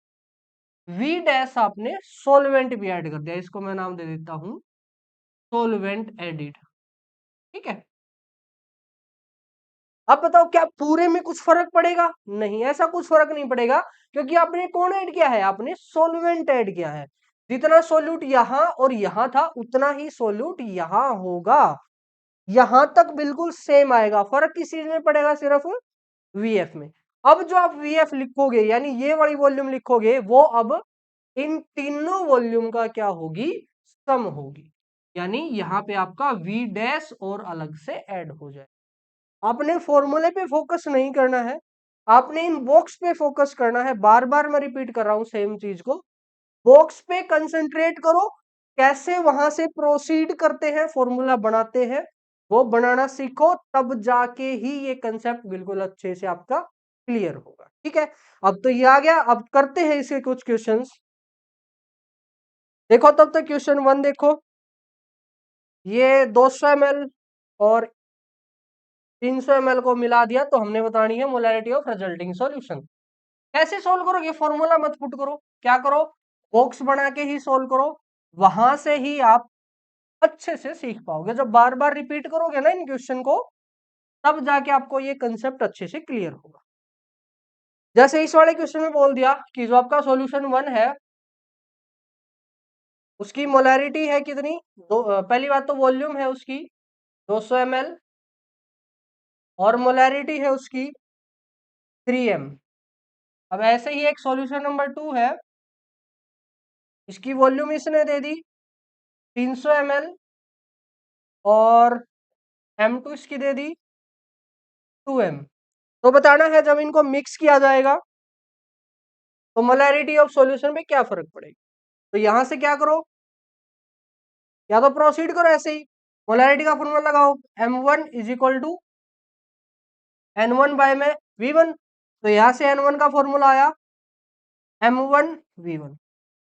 V डैश आपने सॉल्वेंट भी ऐड कर दिया। इसको मैं नाम दे देता हूं सॉल्वेंट एडिड, ठीक है। अब बताओ क्या पूरे में कुछ फर्क पड़ेगा? नहीं, ऐसा कुछ फर्क नहीं पड़ेगा, क्योंकि आपने कौन ऐड किया है? आपने सॉल्वेंट ऐड किया है। जितना सोल्यूट यहां और यहां था उतना ही सोल्यूट यहां होगा, यहां तक बिल्कुल सेम आएगा। फर्क किस चीज में पड़ेगा? सिर्फ VF में। अब जो आप VF लिखोगे, यानी ये वाली वॉल्यूम लिखोगे, वो अब इन तीनों वॉल्यूम का क्या होगी? सम होगी। यानी यहाँ पे आपका V डैश और अलग से ऐड हो जाए। आपने फॉर्मूले पे फोकस नहीं करना है, आपने इन बॉक्स पे फोकस करना है। बार बार मैं रिपीट कर रहा हूं सेम चीज को, बॉक्स पे कंसंट्रेट करो। कैसे वहां से प्रोसीड करते हैं, फॉर्मूला बनाते हैं, वो बनाना सीखो, तब जाके ही ये कंसेप्ट बिल्कुल अच्छे से आपका क्लियर होगा, ठीक है। अब तो ये आ गया, अब करते हैं इसके कुछ क्वेश्चंस। देखो तब तक क्वेश्चन 1 देखो। ये 200 ml और 300 ml को मिला दिया, तो हमने बतानी है मोलैरिटी ऑफ रिजल्टिंग सॉल्यूशन। कैसे सोल्व करोगे? फॉर्मूला मत पुट करो, क्या करो? बॉक्स बना के ही सोल्व करो। वहां से ही आप अच्छे से सीख पाओगे। जब बार बार रिपीट करोगे ना इन क्वेश्चन को, तब जाके आपको ये कंसेप्ट अच्छे से क्लियर होगा। जैसे इस वाले क्वेश्चन में बोल दिया कि जो आपका सॉल्यूशन 1 है उसकी मोलैरिटी है कितनी? पहली बात तो वॉल्यूम है उसकी 200 ml और मोलैरिटी है उसकी 3m। अब ऐसे ही एक सॉल्यूशन नंबर 2 है, इसकी वॉल्यूम इसने दे दी 300 ml और M2 इसकी दे दी 2m। तो बताना है जब इनको मिक्स किया जाएगा तो मोलैरिटी ऑफ सॉल्यूशन में क्या फर्क पड़ेगा। तो यहां से क्या करो, या तो प्रोसीड करो ऐसे ही, मोलैरिटी का फॉर्मूला लगाओ, M1 is equal to N1 bye में V1। तो यहां से N1 का फॉर्मूला आया M1 V1।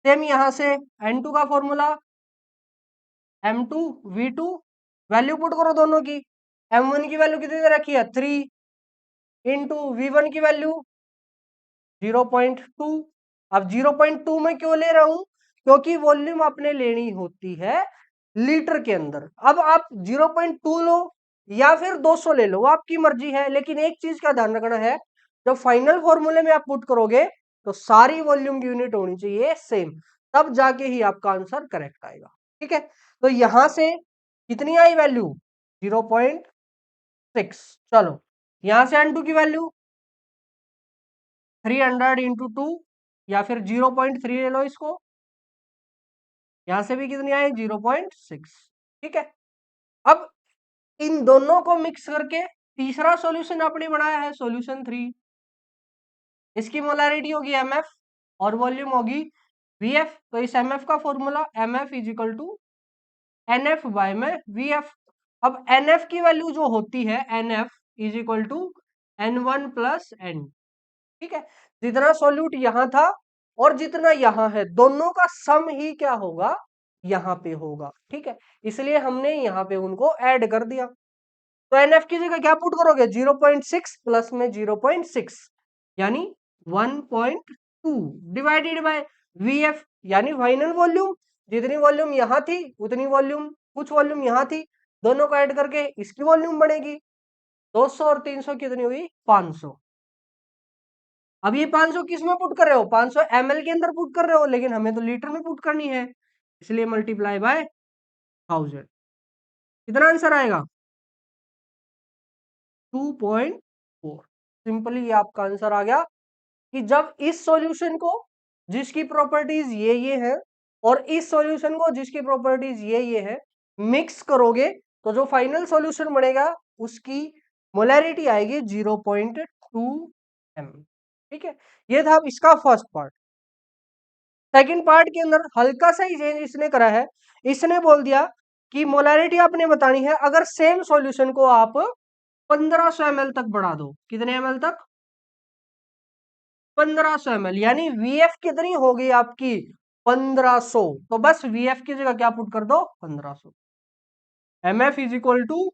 सेम यहां से N2 का formula M2 V2। Value put करो दोनों की। M1 की वैल्यू कितनी दे रखी है? 3 इंटू V1 की वैल्यू 0.2। अब 0.2 में क्यों ले रहा हूं? क्योंकि वॉल्यूम आपने लेनी होती है लीटर के अंदर। अब आप 0.2 लो, या फिर 200 ले लो, वो आपकी मर्जी है। लेकिन एक चीज का ध्यान रखना है, जब फाइनल फॉर्मूले में आप पुट करोगे तो सारी वॉल्यूम की यूनिट होनी चाहिए सेम, तब जाके ही आपका आंसर करेक्ट आएगा। ठीक है, तो यहां से कितनी आई वैल्यू? 0.6। चलो यहां से N2 की वैल्यू 300 इंटू 2, या फिर 0.3 ले लो इसको, यहां से भी कितनी आई? 0.6। ठीक है, अब इन दोनों को मिक्स करके तीसरा सॉल्यूशन आपने बनाया है, सॉल्यूशन 3। इसकी मोलैरिटी होगी MF और वॉल्यूम होगी VF। तो इस MF का formula MF is equal to NF by में VF। अब NF की वैल्यू जो होती है, NF is equal to N1 plus N। ठीक है, जितना सॉल्यूट यहां था और जितना यहां है, दोनों का सम ही क्या होगा? यहां पे होगा। ठीक है, इसलिए हमने यहां पे उनको ऐड कर दिया। तो NF की जगह क्या पुट करोगे? 0.6 प्लस में 0.6 यानी 1.2 डिवाइडेड बाय VF यानी फाइनल वॉल्यूम। जितनी वॉल्यूम यहां थी उतनी वॉल्यूम, कुछ वॉल्यूम यहां थी, दोनों को ऐड करके इसकी वॉल्यूम बनेगी। 200 और 300 कितनी हुई? 500। अब ये 500 किस में पुट कर रहे हो? 500 ml के अंदर पुट कर रहे हो, लेकिन हमें तो लीटर में पुट करनी है, इसलिए मल्टीप्लाई बाय 1000। कितना आंसर आएगा? 2.4। सिंपली ये आपका आंसर आ गया कि जब इस सॉल्यूशन को, जिसकी प्रॉपर्टीज ये है, और इस सॉल्यूशन को जिसकी प्रॉपर्टीज ये है, मिक्स करोगे तो जो फाइनल सॉल्यूशन बनेगा उसकी मोलैरिटी आएगी 0.2 m। ठीक है, ये था इसका फर्स्ट पार्ट। सेकंड पार्ट के अंदर हल्का सा ही चेंज इसने करा है। इसने बोल दिया कि मोलैरिटी आपने बतानी है अगर सेम सॉल्यूशन को आप 1500 ml तक बढ़ा दो। कितने ml तक? 1500 ml, यानी VF कितनी होगी आपकी? 1500। तो बस VF की जगह क्या पुट कर दो? 1500। MF is equal to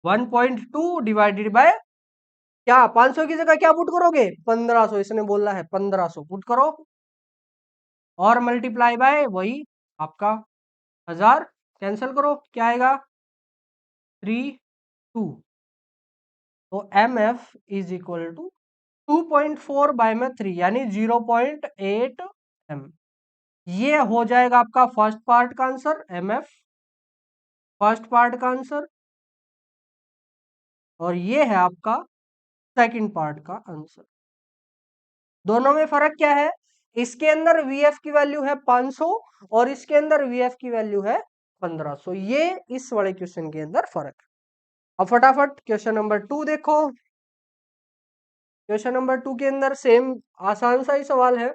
1.2 divided by क्या? 500 की जगह क्या पुट करोगे? 1500। इसने बोला है 1500 पुट करो और मल्टीप्लाई बाय वही आपका 1000। कैंसिल करो, क्या आएगा? 32। तो MF is equal to 2.4 by में 3 यानी 0.8 m। ये हो जाएगा आपका फर्स्ट पार्ट का आंसर, MF फर्स्ट पार्ट का आंसर। और ये है आपका सेकंड पार्ट का आंसर। दोनों में फर्क क्या है? इसके अंदर VF की वैल्यू है 500 और इसके अंदर VF की वैल्यू है 1500। ये इस वाले क्वेश्चन के अंदर फर्क है। अब फटाफट क्वेश्चन नंबर 2 देखो। क्वेश्चन नंबर 2 के अंदर सेम आसान सा ही सवाल है।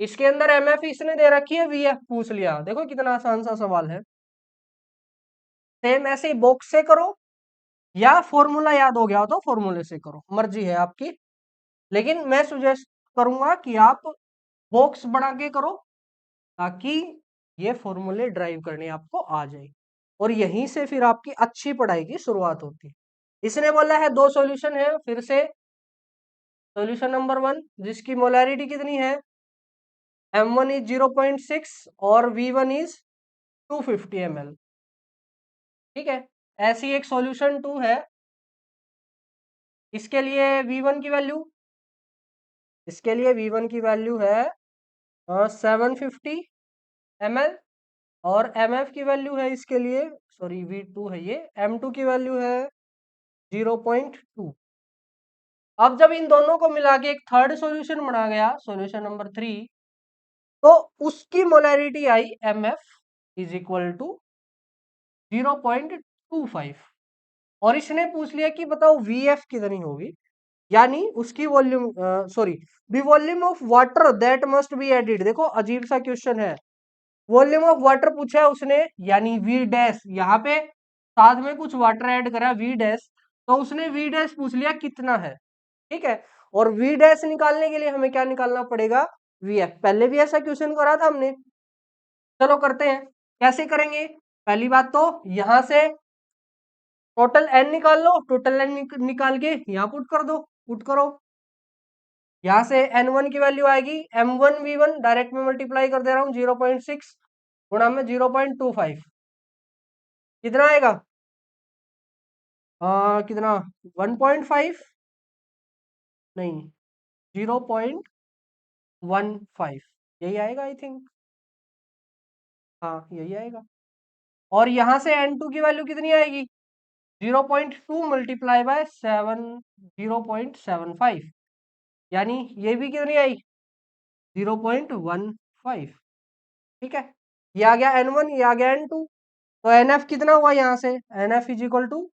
इसके अंदर MF इसने दे रखी है, VF पूछ लिया। देखो कितना आसान सा सवाल है। सेम ऐसे ही बॉक्स से करो या फॉर्मूला याद हो गया हो तो फॉर्मूले से करो, मर्जी है आपकी। लेकिन मैं सुजेस्ट करूंगा कि आप बॉक्स बना के करो, ताकि ये फॉर्मूले ड्राइव करने आपको आ जाए और यहीं से फिर आपकी अच्छी पढ़ाई की शुरुआत होती है। इसने बोला है दो सॉल्यूशन है, फिर से सॉल्यूशन नंबर 1 जिसकी मोलैरिटी कितनी है? M1 इज 0.6 और V1 इज 250 ml। ठीक है, ऐसी एक सॉल्यूशन 2 है। इसके लिए V1 की वैल्यू, इसके लिए V1 की वैल्यू है 750 ml और MF की वैल्यू है इसके लिए, सॉरी V2 है ये, M2 की वैल्यू है 0.2। अब जब इन दोनों को मिला के एक थर्ड सॉल्यूशन बना गया, सॉल्यूशन नंबर 3, तो उसकी मोलैरिटी आई MF इज इक्वल टू 0.25। और इसने पूछ लिया कि बताओ VF कितनी होगी, यानी उसकी volume, sorry, the volume of water that must be added. देखो अजीब सा क्वेश्चन है, वॉल्यूम ऑफ वाटर पूछा है उसने, यानी V डैश, यहाँ पे साथ में कुछ वाटर ऐड करा V डैश, तो उसने V डैश पूछ लिया कितना है। ठीक है, और V डैश निकालने के लिए हमें क्या निकालना पड़ेगा? VF। पहले भी ऐसा क्वेश्चन करा था हमने। चलो करते हैं, कैसे करेंगे? पहली बात तो यहां से टोटल n निकाल लो, टोटल n निकाल के यहाँ पुट कर दो, पुट करो। यहाँ से N1 की वैल्यू आएगी M1 V1, डायरेक्ट में मल्टीप्लाई कर दे रहा हूँ, 0.6 गुणा में 0.25, कितना आएगा? कितना 1.5 नहीं 0.15 यही आएगा आई थिंक। हाँ यही आएगा। और यहाँ से N2 की वैल्यू कितनी आएगी 0.2 मल्टीप्लाई बाय 0.75 यानी ये भी कितनी आई 0.15। ठीक है ये आ गया N1 ये आ गया N2। तो NF कितना हुआ यहाँ से NF is equal to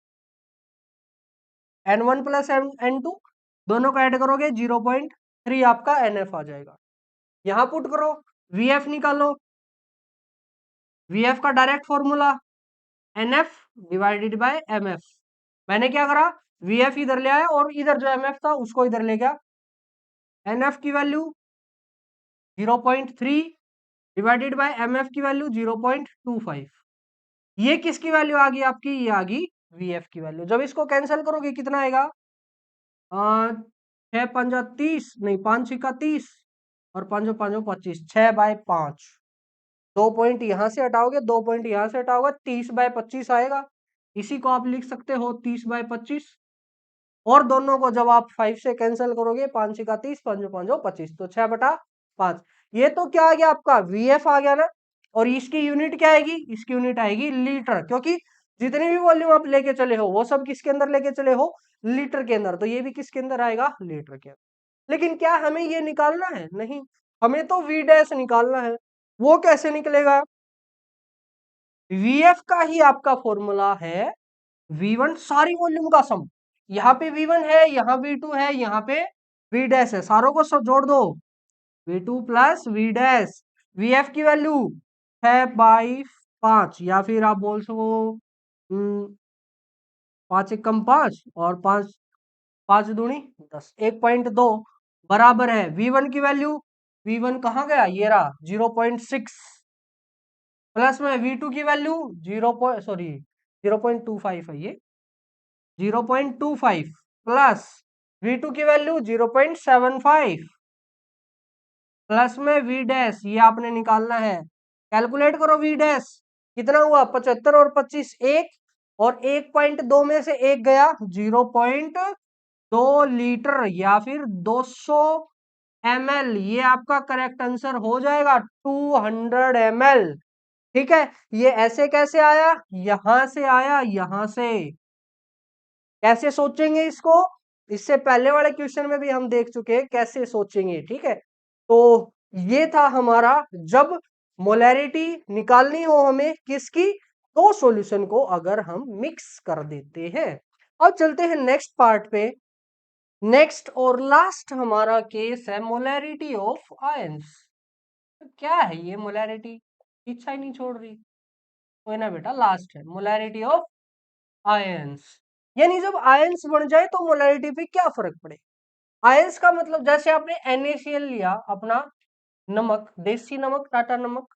N1 plus N2 दोनों को ऐड करोगे 0.3 आपका NF आ जाएगा। यहाँ पुट करो VF निकालो। VF का direct formula NF divided bye MF। मैंने क्या करा VF इधर ले आया और इधर जो MF था उसको इधर ले गया। NF की वैल्यू 0.3 डिवाइडेड बाय MF की वैल्यू 0.25। ये किसकी वैल्यू आ गई आपकी ये आ गई VF की वैल्यू। जब इसको कैंसिल करोगे कितना आएगा 6 पंजा 30 नहीं 5 सिक्का 30 और 5 5 25 6/5। 2 पॉइंट यहाँ से हटाओगे 2 पॉइंट यहाँ से हटाओगे 30/25 आएगा। इसी को आप लिख सकते हो 30/25 और दोनों को जब आप 5 से कैंसिल करोगे 5 सिक्का 30 5 5 25 तो 6/5। ये तो क्या आ गया आपका VF आ गया ना। और इसकी यूनिट क्या आएगी इसकी यूनिट आएगी लीटर क्योंकि जितनी भी वॉल्यूम आप लेके चले हो वो सब किसके अंदर लेके चले हो लीटर के अंदर। तो ये भी किसके अंदर आएगा लीटर के अंदर। लेकिन क्या हमें ये निकालना है नहीं हमें तो V डैश निकालना है। वो कैसे निकलेगा VF का ही आपका फॉर्मूला है V1 सारी वॉल्यूम का सम। यहाँ पे V1 है यहाँ V2 है यहाँ पे V डैश है सारों को सब जोड़ दो V2 plus V dash. VF की वैल्यू 6/5 या फिर आप बोल सको 5 एकम 5 और 5 5 दूनी 10 1.2 बराबर है V1 की वैल्यू। V1 कहाँ गया ये रहा 0.6 प्लस में V2 की वैल्यू 0.25 है ये 0.25 प्लस V2 की वैल्यू 0.75 प्लस में V डैश ये आपने निकालना है। कैलकुलेट करो V डैश कितना हुआ 75 और 25 1 और 1.2 में से एक गया 0.2 लीटर या फिर 200 ml। ये आपका करेक्ट आंसर हो जाएगा 200 ml। ठीक है ये ऐसे कैसे आया यहां से आया यहां से। कैसे सोचेंगे इसको इससे पहले वाले क्वेश्चन में भी हम देख चुके हैं कैसे सोचेंगे। ठीक है तो ये था हमारा जब मोलैरिटी निकालनी हो हमें किसकी दो सॉल्यूशन को अगर हम मिक्स कर देते हैं। अब चलते हैं नेक्स्ट पार्ट पे। नेक्स्ट और लास्ट हमारा केस है मोलैरिटी ऑफ आयंस। क्या है ये मोलैरिटी इच्छा ही नहीं छोड़ रही कोई ना बेटा लास्ट है मोलैरिटी ऑफ आयंस। यानी जब आयंस बन जाए तो मोलैरिटी पे क्या फर्क पड़े। आयंस का मतलब जैसे आपने NaCl लिया अपना नमक देसी नमक टाटा नमक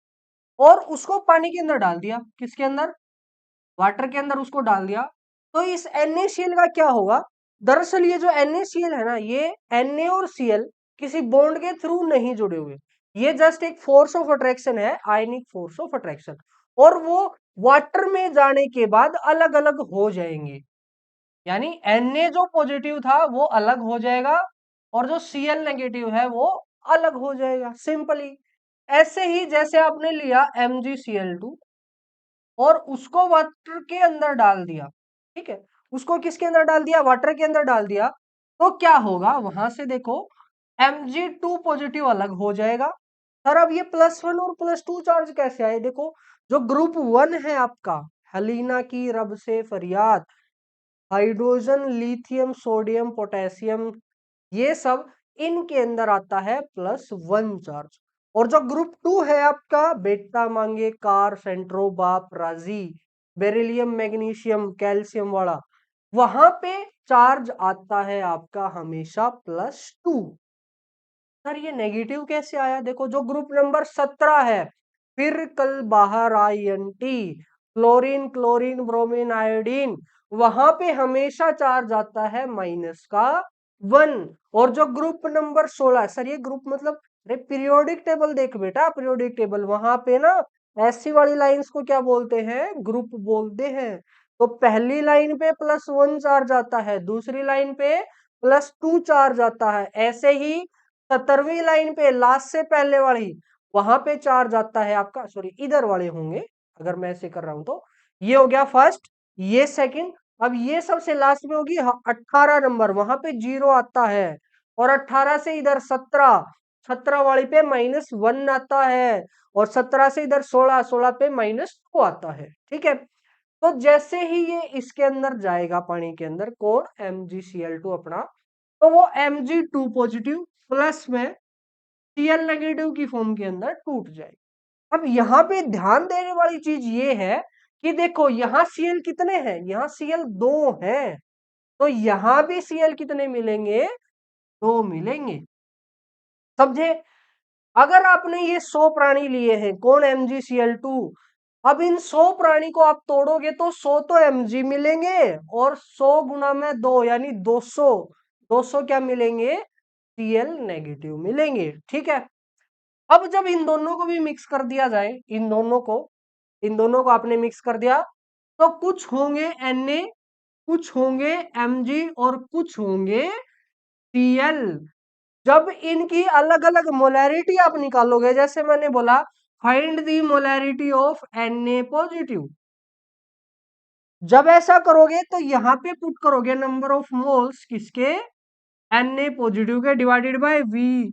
और उसको पानी के अंदर डाल दिया किसके अंदर वाटर के अंदर उसको डाल दिया। तो इस NaCl का क्या होगा दरअसल ये जो NaCl है ना ये Na और Cl किसी बॉन्ड के थ्रू नहीं जुड़े हुए। ये जस्ट एक फोर्स ऑफ अट्रैक्शन है आयनिक फोर्स ऑफ अट्रैक्शन और वो वाटर में जाने के बाद अलग अलग हो जाएंगे। यानी Na जो पॉजिटिव था वो अलग हो जाएगा और जो Cl नेगेटिव है वो अलग हो जाएगा सिंपली। ऐसे ही जैसे आपने लिया MgCl2 और उसको वाटर के अंदर डाल दिया। ठीक है उसको किसके अंदर डाल दिया वाटर के अंदर डाल दिया तो क्या होगा वहां से देखो Mg2 पॉजिटिव अलग हो जाएगा। सर अब ये +1 और +2 चार्ज कैसे आए देखो जो ग्रुप 1 है आपका हलीना की रब से फरियाद हाइड्रोजन लिथियम सोडियम पोटेशियम ये सब इनके अंदर आता है +1 चार्ज। और जो ग्रुप 2 है आपका बेटा मांगे कार सेंट्रोबाप राजी बेरिलियम मैग्नीशियम कैल्शियम वाला वहां पे चार्ज आता है आपका हमेशा +2। सर ये नेगेटिव कैसे आया देखो जो ग्रुप नंबर 17 है फिर कल बाहर INT chlorine chlorine bromine iodine वहां पे हमेशा चार्ज आता है -1। और जो ग्रुप नंबर 16 सर ये ग्रुप मतलब अरे पीरियोडिक टेबल देख बेटा पीरियोडिक टेबल वहां पे ना ऐसी वाली लाइंस को क्या बोलते हैं ग्रुप बोलते हैं। तो पहली लाइन पे +1 चार्ज आता है, दूसरी लाइन पे +2 चार्ज आता है। ऐसे ही 17वीं लाइन पे लास्ट से पहले वाली वहां पे चार्ज आता है आपका, सॉरी इधर वाले होंगे अगर मैं ऐसे कर रहा हूं तो। ये हो गया फर्स्ट, ये सेकंड। अब ये सबसे लास्ट में होगी 18 नंबर, वहां पे 0 आता है। और 18 से इधर 17, 17 वाली पे -1 आता है। और 17 से इधर 16, 16 पे -2 आता है। ठीक है, तो जैसे ही ये इसके अंदर जाएगा पानी के अंदर कौन, MgCl2 अपना, तो वो Mg2 पॉजिटिव प्लस में Cl नेगेटिव की फॉर्म के अंदर टूट जाएगा। अब यहाँ पे ध्यान देने वाली चीज ये है कि देखो यहाँ Cl कितने हैं, यहाँ Cl 2 हैं, तो यहाँ भी Cl कितने मिलेंगे, 2 मिलेंगे। समझे? अगर आपने ये 100 प्राणी लिए हैं कौन, MgCl2, अब इन 100 प्राणी को आप तोड़ोगे तो 100 तो Mg मिलेंगे, और 100 गुना में 2 यानी 200, 200 क्या मिलेंगे, Cl नेगेटिव मिलेंगे। ठीक है, अब जब इन दोनों को भी मिक्स कर दिया जाए, इन दोनों को आपने मिक्स कर दिया, तो कुछ होंगे Na, कुछ होंगे Mg और कुछ होंगे Cl। जब इनकी अलग अलग मोलैरिटी आप निकालोगे, जैसे मैंने बोला find the molarity of Na positive, जब ऐसा करोगे तो यहां पे पुट करोगे नंबर ऑफ मोल्स किसके, Na पॉजिटिव के, डिवाइडेड बाय V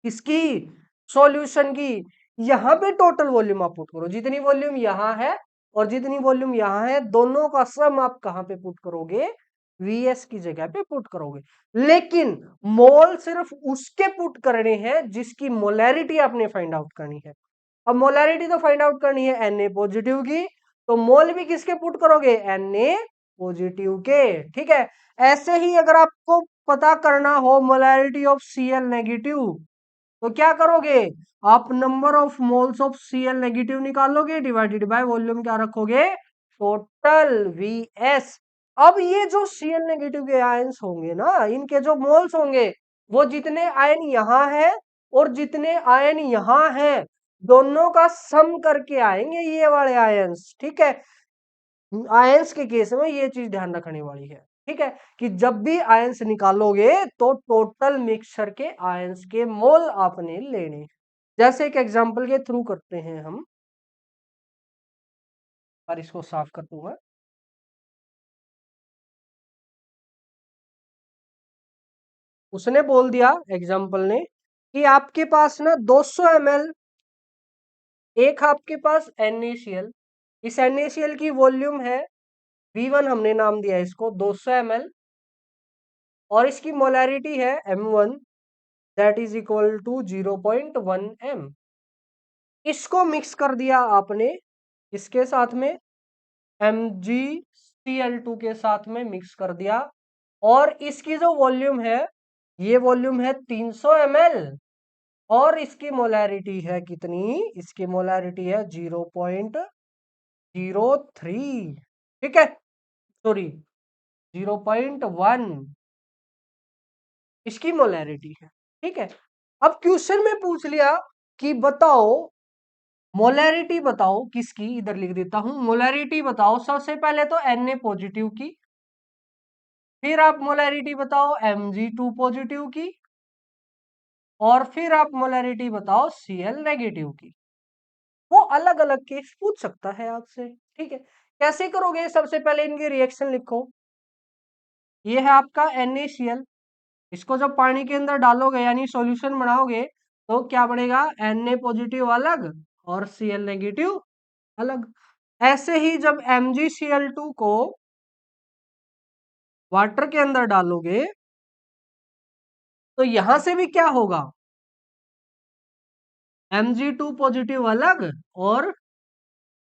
किसकी, सॉल्यूशन की। यहां पे टोटल वॉल्यूम आप पुट करो, जितनी वॉल्यूम यहां है और जितनी वॉल्यूम यहां है, दोनों का सम आप कहां पे पुट करोगे, Vs की जगह पे पुट करोगे। लेकिन मोल सिर्फ उसके पुट करने हैं जिसकी मोलैरिटी आपने फाइंड आउट करनी है। अब मोलैरिटी तो फाइंड आउट करनी है Na पॉजिटिव की, तो मोल भी किसके पुट करोगे, Na पॉजिटिव के। ठीक है, ऐसे ही अगर आपको पता करना हो मोलैरिटी ऑफ Cl नेगेटिव, तो क्या करोगे, आप number of moles of Cl negative निकालोगे, डिवाइडेड बाय वॉल्यूम क्या रखोगे, टोटल Vs। अब ये जो Cl नेगेटिव के आयंस होंगे ना, इनके जो मोल्स होंगे, वो जितने आयन यहां है और जितने आयन यहां है, दोनों का सम करके आएंगे ये वाले आयंस। ठीक है, आयंस के केस में ये चीज ध्यान रखने वाली है। ठीक है, कि जब भी आयंस निकालोगे तो टोटल मिक्सचर के आयंस के मोल आपने लेने। जैसे एक एग्जांपल के थ्रू करते हैं हम, और इसको साफ कर दूंगा। उसने बोल दिया एग्जांपल ने कि आपके पास ना 200 ml, एक आपके पास NaCl, इस NaCl की वॉल्यूम है V1, हमने नाम दिया इसको 200 ml, और इसकी मोलैरिटी है M1, that is equal to 0.1 m। इसको मिक्स कर दिया आपने इसके साथ में, MgCl2 के साथ में मिक्स कर दिया, और इसकी जो वॉल्यूम है, ये वॉल्यूम है 300 ml, और इसकी मोलैरिटी है कितनी, इसकी मोलैरिटी है 0.03। ठीक है, सॉरी 0.1 इसकी मोलैरिटी है। ठीक है, अब क्वेश्चन में पूछ लिया कि बताओ मोलैरिटी, बताओ किसकी, इधर लिख देता हूं, मोलैरिटी बताओ सबसे पहले तो Na पॉजिटिव की, फिर आप मोलैरिटी बताओ Mg2 पॉजिटिव की, और फिर आप मोलैरिटी बताओ Cl नेगेटिव की। वो अलग अलग केस पूछ सकता है आपसे। ठीक है, कैसे करोगे, सबसे पहले इनकी रिएक्शन लिखो। ये है आपका NaCl, इसको जब पानी के अंदर डालोगे यानी सॉल्यूशन बनाओगे, तो क्या बनेगा, Na पॉजिटिव अलग और Cl नेगेटिव अलग। ऐसे ही जब MgCl2 को वाटर के अंदर डालोगे, तो यहां से भी क्या होगा, Mg2 पॉजिटिव अलग और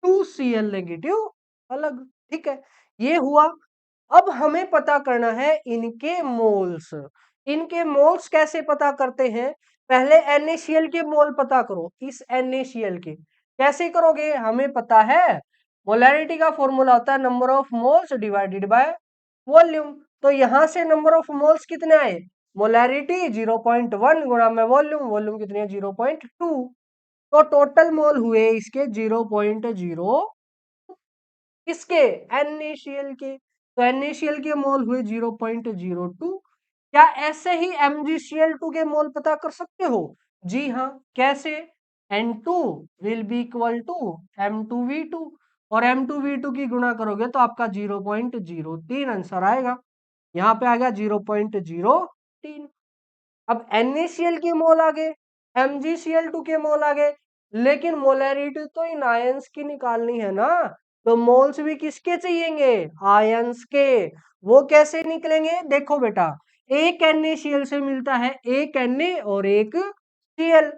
2Cl नेगेटिव अलग। ठीक है, ये हुआ। अब हमें पता करना है इनके मोल्स। इनके मोल्स कैसे पता करते हैं, पहले NaCl के मोल पता करो, इस NaCl के कैसे करोगे, हमें पता है मोलैरिटी का फॉर्मूला होता है number of moles divided by volume. तो यहां से नंबर ऑफ मोल्स कितने आए, मोलैरिटी 0.1 गुणा में वॉल्यूम, वॉल्यूम कितनी है 0.2, तो टोटल मोल हुए इसके 0.0। किसके? NaCl के। तो NaCl के मोल हुए 0.02। क्या ऐसे ही MgCl2 के मोल पता कर सकते हो? जी हाँ। कैसे? N2 will be equal to M2V2 और M2V2 की गुणा करोगे तो आपका 0.03 आंसर आएगा। यहाँ पे आ गया 0.03। अब NaCl के मोल आ गए, MgCl2 के मोल आ गए, लेकिन मोलैरिटी तो इन आयंस की निकालनी है ना। तो मोल्स भी किसके चाहिएंगे? आयंस के। वो कैसे निकलेंगे? देखो बेटा, एक NaCl से मिलता है एक Na और एक Cl,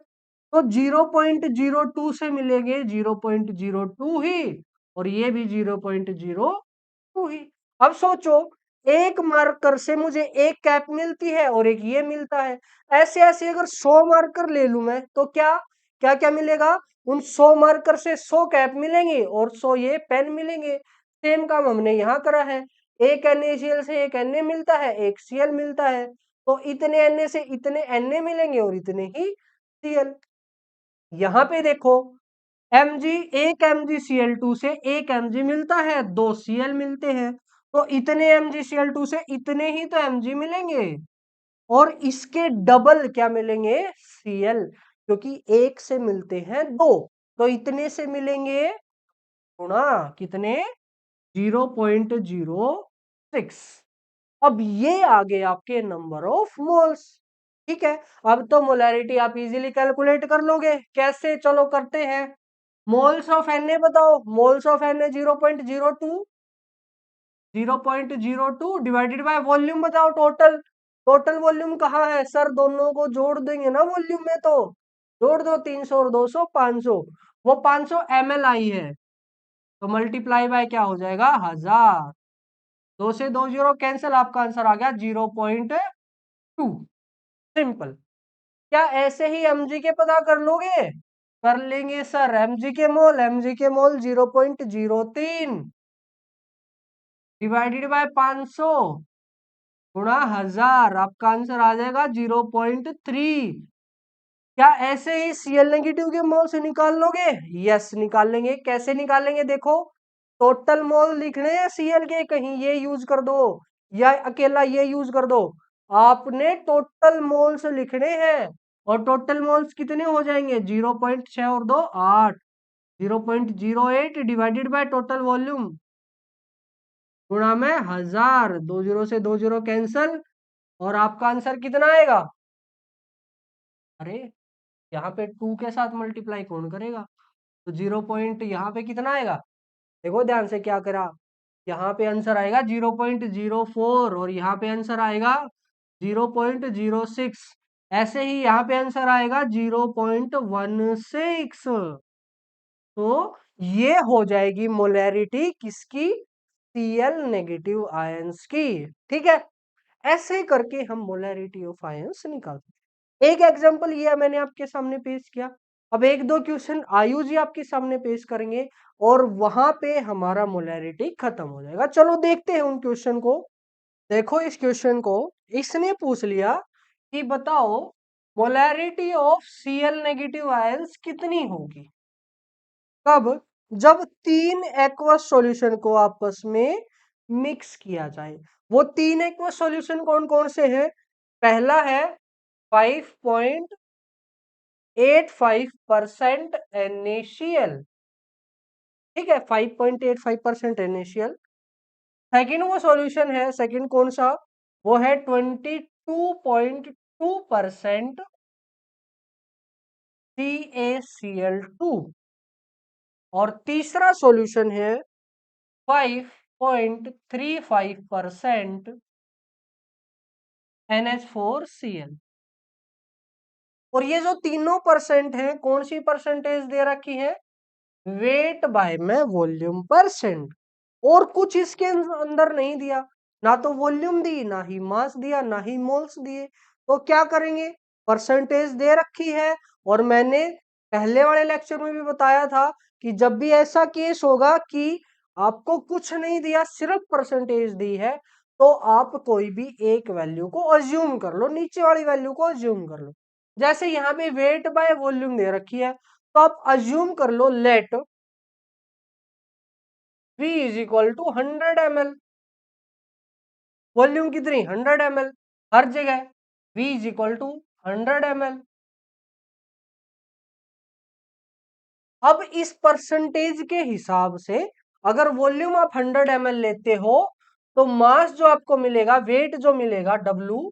तो 0.02 से मिलेंगे 0.02 ही, और ये भी 0.02 ही। अब सोचो, एक मार्कर से मुझे एक कैप मिलती है और एक ये मिलता है। ऐसे ऐसे अगर 100 मार्कर ले लूं मैं तो क्या क्या क्या मिलेगा? उन 100 मार्कर से 100 कैप मिलेंगे और 100 ये पेन मिलेंगे। सेम काम हमने यहाँ करा है। एक NaCl से एक Na मिलता है, एक Cl मिलता है, तो इतने Na से इतने Na मिलेंगे और इतने ही Cl। यहाँ पे देखो, Mg, एक MgCl2 से एक Mg मिलता है, दो Cl मिलते हैं, तो इतने MgCl2 से इतने ही तो Mg मिलेंगे, और इसके डबल क्या मिलेंगे? Cl, क्योंकि एक से मिलते हैं दो, तो इतने से मिलेंगे गुणा कितने? 0.06। अब ये आ गए आपके नंबर ऑफ मोल्स। ठीक है, अब तो मोलैरिटी आप इजीली कैलकुलेट कर लोगे। कैसे? चलो करते हैं। मोल्स ऑफ Na बताओ। Moles of Na 0.02, 0.02 divided by volume बताओ टोटल। टोटल वॉल्यूम कहाँ है सर? दोनों को जोड़ देंगे ना वॉल्यूम में, तो जोड़ दो, 300 और 200 500। वो 500 ml आई है, तो मल्टीप्लाई बाय क्या हो जाएगा? 1000। दो से दो जीरो कैंसिल, आपका आंसर आ गया 0.2। सिंपल। क्या ऐसे ही mg के पता कर लोगे? कर लेंगे सर। mg के मोल 0.03 डिवाइडेड बाय 500 गुणा 1000, आपका आंसर आ जाएगा 0.3। क्या ऐसे ही Cl नेगेटिव के मोल से निकाल लोगे? यस, निकाल लेंगे। कैसे निकालेंगे? देखो, टोटल मोल लिखने हैं Cl के, कहीं ये यूज कर दो या अकेला ये यूज कर दो। आपने टोटल मोल्स लिखने हैं, और टोटल मोल्स कितने हो जाएंगे? 0.6 और 2 8, 0.08 डिवाइडेड बाय टोटल वॉल्यूम गुणा में 1000। दो जीरो से दो जीरो कैंसल, और आपका आंसर कितना आएगा? अरे, यहाँ पे 2 के साथ मल्टीप्लाई कौन करेगा? तो 0 पॉइंट यहाँ पे कितना आएगा? देखो ध्यान से क्या करा। यहाँ पे आंसर आएगा 0.04, और यहाँ पे आंसर आएगा 0.06। ऐसे ही यहाँ पे आंसर आएगा 0.16। तो ये हो जाएगी मोलैरिटी किसकी? Cl नेगेटिव आयंस की। ठीक है, ऐसे करके हम मोलैरिटी ऑफ आयंस निकालते हैं। एक एग्जांपल ये मैंने आपके सामने पेश किया। अब एक दो क्वेश्चन आयुष जी आपके सामने पेश करेंगे, और वहां पे हमारा मोलैरिटी खत्म हो जाएगा। चलो देखते हैं उन क्वेश्चन को। देखो, इस क्वेश्चन को इसने पूछ लिया कि बताओ molarity of Cl negative ions कितनी होगी? कब? जब तीन एक्वस सॉल्यूशन को आपस में मिक्स किया जाए। वो तीन एक्वस सॉल्यूशन कौन कौन से हैं? पहला है 5.85% NaCl। ठीक है, 5.85% NaCl। सेकंड वो सॉल्यूशन है, सेकंड कौन सा? वो है 22.2% CaCl2। और तीसरा सॉल्यूशन है 5.35% NH4Cl। और ये जो तीनों परसेंट है, कौन सी परसेंटेज दे रखी है? वेट बाय में वॉल्यूम परसेंट। और कुछ इसके अंदर नहीं दिया, ना तो वॉल्यूम दी, ना ही मास दिया, ना ही मोल्स दिए। तो क्या करेंगे? परसेंटेज दे रखी है, और मैंने पहले वाले लेक्चर में भी बताया था कि जब भी ऐसा केस होगा कि आपको कुछ नहीं दिया, सिर्फ परसेंटेज दी है, तो आप कोई भी एक वैल्यू को अज्यूम कर लो, नीचे वाली वैल्यू को अज्यूम कर लो। जैसे यहाँ पे वेट बाय वॉल्यूम दे रखी है, तो आप अज्यूम कर लो let V is equal to 100 ml। Volume कितनी 100 ml हर जगह। V is equal to 100 ml। अब इस परसेंटेज के हिसाब से अगर वॉल्यूम आप 100 ml लेते हो तो मास जो आपको मिलेगा, वेट जो मिलेगा W,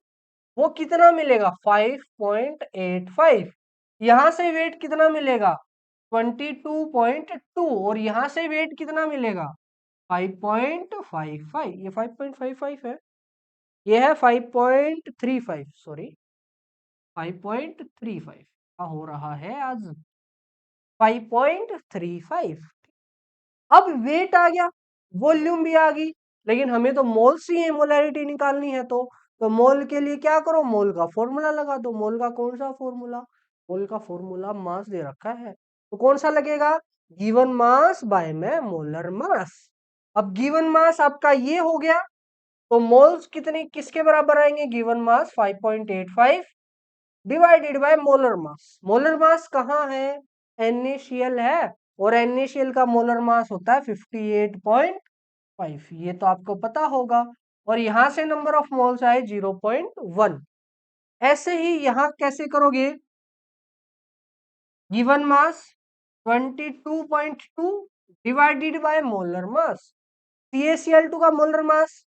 वो कितना मिलेगा 5.85। यहां से वेट कितना मिलेगा 22.2 और यहां से वेट कितना मिलेगा 5.55। ये 5.55 है, ये है 5.35, सॉरी 5.35 क्या हो रहा है आज 5.35। अब वेट आ गया, वॉल्यूम भी आ गई, लेकिन हमें तो मोल्स ही है, मोलैरिटी निकालनी है। तो मोल के लिए क्या करो, मोल का फॉर्मूला लगा दो। मोल का कौन सा फॉर्मूला, मोल का फॉर्मूला मास दे रखा है तो कौन सा लगेगा, गिवन मास बाय में मोलर मास। अब गिवन मास आपका ये हो गया, तो मोल्स कितने किसके बराबर आएंगे, given mass 5.85 divided by molar mass. Molar मास कहाँ है, NaCl है, और NaCl का मोलर मास होता है 58.5, ये तो आपको पता होगा। और यहां से नंबर ऑफ मोल्स आए 0.1। ऐसे ही यहां कैसे करोगे, given mass 22.2 divided by molar mass. CaCl2 का मोलर मास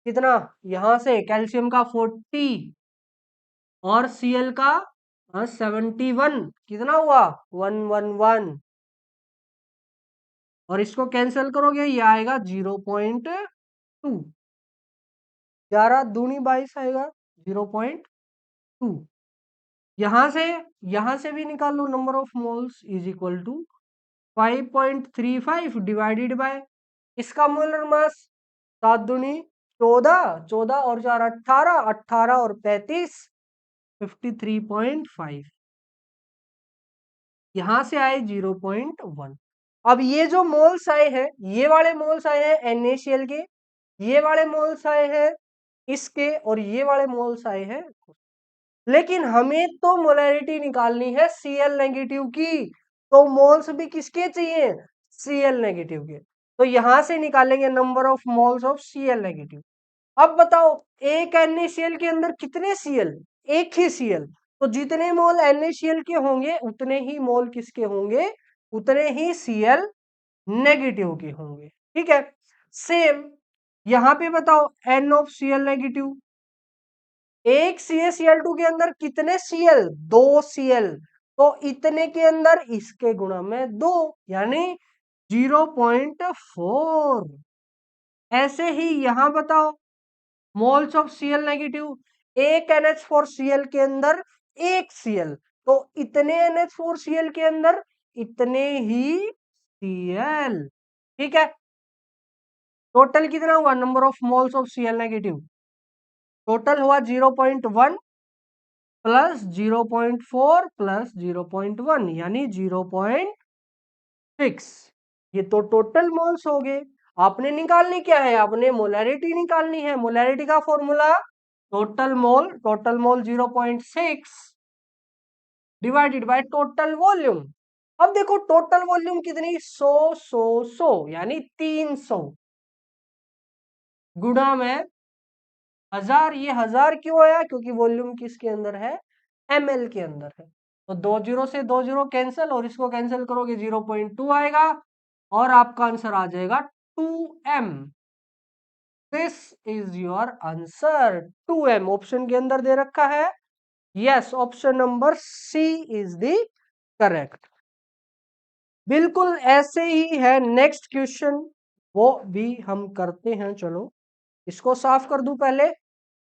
कितना, यहां से कैल्शियम का 40 और Cl का 71, कितना हुआ 111, और इसको कैंसिल करोगे ये आएगा 0.2, 11 दूनी 22 आएगा 0.2। यहां से भी निकाल लो, number of moles is equal to 5.35 divided by इसका मोलर मास, 7 दूनी 14, 14 और 4 18, 18 और 35 53.5, यहां से आए 0.1। अब ये जो मोल्स आए हैं, ये वाले मोल्स आए हैं NaCl के, ये वाले मोल्स आए हैं इसके, और ये वाले मोल्स आए हैं, लेकिन हमें तो मोलैरिटी निकालनी है Cl नेगेटिव की, तो मोल्स भी किसके चाहिए, Cl नेगेटिव के। तो यहां से निकालेंगे number of moles of Cl negative. अब बताओ एक NaCl के अंदर कितने Cl, एक ही Cl, तो जितने मोल NaCl के होंगे उतने ही मोल किसके होंगे, उतने ही Cl नेगेटिव के होंगे। ठीक है, सेम यहां पे बताओ N ऑफ Cl नेगेटिव, एक CaCl2 के अंदर कितने Cl, दो Cl, तो इतने के अंदर इसके गुणा में दो, यानी 0.4। ऐसे ही यहां बताओ मोल्स ऑफ Cl नेगेटिव, एक NH4Cl के अंदर एक Cl, तो इतने NH4Cl के अंदर इतने ही Cl। ठीक है, टोटल कितना हुआ number of moles of Cl negative, total हुआ 0.1 प्लस 0.4 प्लस 0.1 यानी 0.6। ये तो टोटल मोल्स हो गए। आपने निकालनी क्या है, आपने मोलैरिटी निकालनी है। मोलैरिटी का formula total mole 0.6 divided by total volume. अब देखो टोटल वॉल्यूम कितनी 100 यानी 300 गुणा में 1000। ये 1000 क्यों आया, क्योंकि वॉल्यूम किसके अंदर है, ml के अंदर है। तो 20 से 20 कैंसिल, और इसको कैंसिल करोगे 0.2 आएगा, और आपका आंसर आ जाएगा 2m। This is your answer 2m, option के अंदर दे रखा है। Yes, option number C is the correct. बिल्कुल ऐसे ही है नेक्स्ट क्वेश्चन, वो भी हम करते हैं। चलो इसको साफ कर दूं पहले,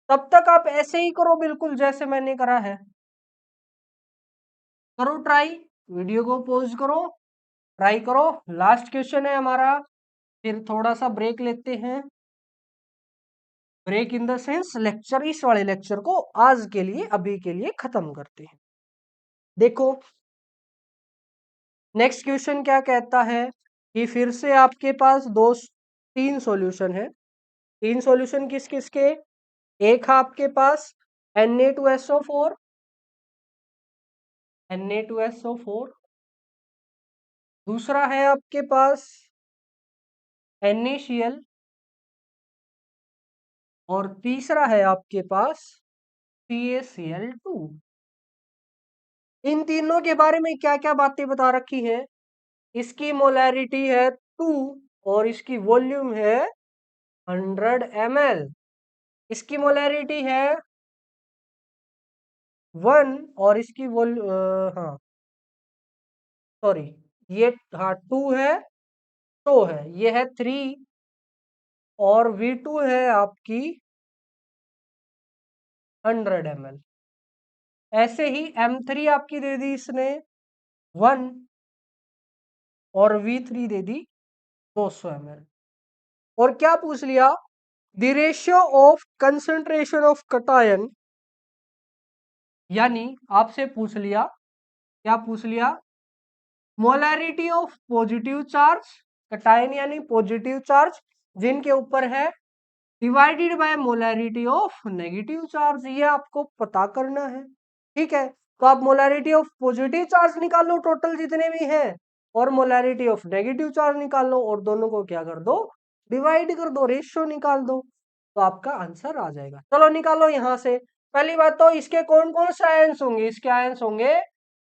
तब तक आप ऐसे ही करो बिल्कुल जैसे मैंने करा है। करो ट्राई, वीडियो को पॉज करो, ट्राई करो। लास्ट क्वेश्चन है हमारा, फिर थोड़ा सा ब्रेक लेते हैं। Break in the sense lecture, इस वाले लेक्चर को आज के लिए, अभी के लिए खत्म करते हैं। देखो नेक्स्ट क्वेश्चन क्या कहता है कि फिर से आपके पास तीन सॉल्यूशन है। तीन सॉल्यूशन किस किस के, एक है आपके पास Na2SO4, Na2SO4, दूसरा है आपके पास NaCl, और तीसरा है आपके पास CaCl2। इन तीनों के बारे में क्या क्या बातें बता रखी है? इसकी मोलैरिटी है 2 और इसकी वॉल्यूम है 100 ml। इसकी मोलैरिटी है 1 और इसकी हाँ सॉरी, ये हाँ 2 है, तो है ये है 3 और V2 है आपकी 100 ml। ऐसे ही M3 आपकी दे दी इसने 1 और V3 दे दी 200 ml। और क्या पूछ लिया? The ratio of concentration of cation, यानी आपसे पूछ लिया, क्या पूछ लिया? Molarity of positive charge, cation यानी पॉजिटिव चार्ज जिनके ऊपर है, divided by molarity of negative charge. ये आपको पता करना है, ठीक है। तो आप मोलैरिटी ऑफ पॉजिटिव चार्ज निकाल लो टोटल जितने भी हैं, और मोलैरिटी ऑफ नेगेटिव चार्ज निकाल लो, और दोनों को क्या कर दो? डिवाइड कर दो, रेशियो निकाल दो, तो आपका आंसर आ जाएगा। चलो निकालो यहां से। पहली बात तो इसके कौन कौन से आयंस होंगे? इसके आयंस होंगे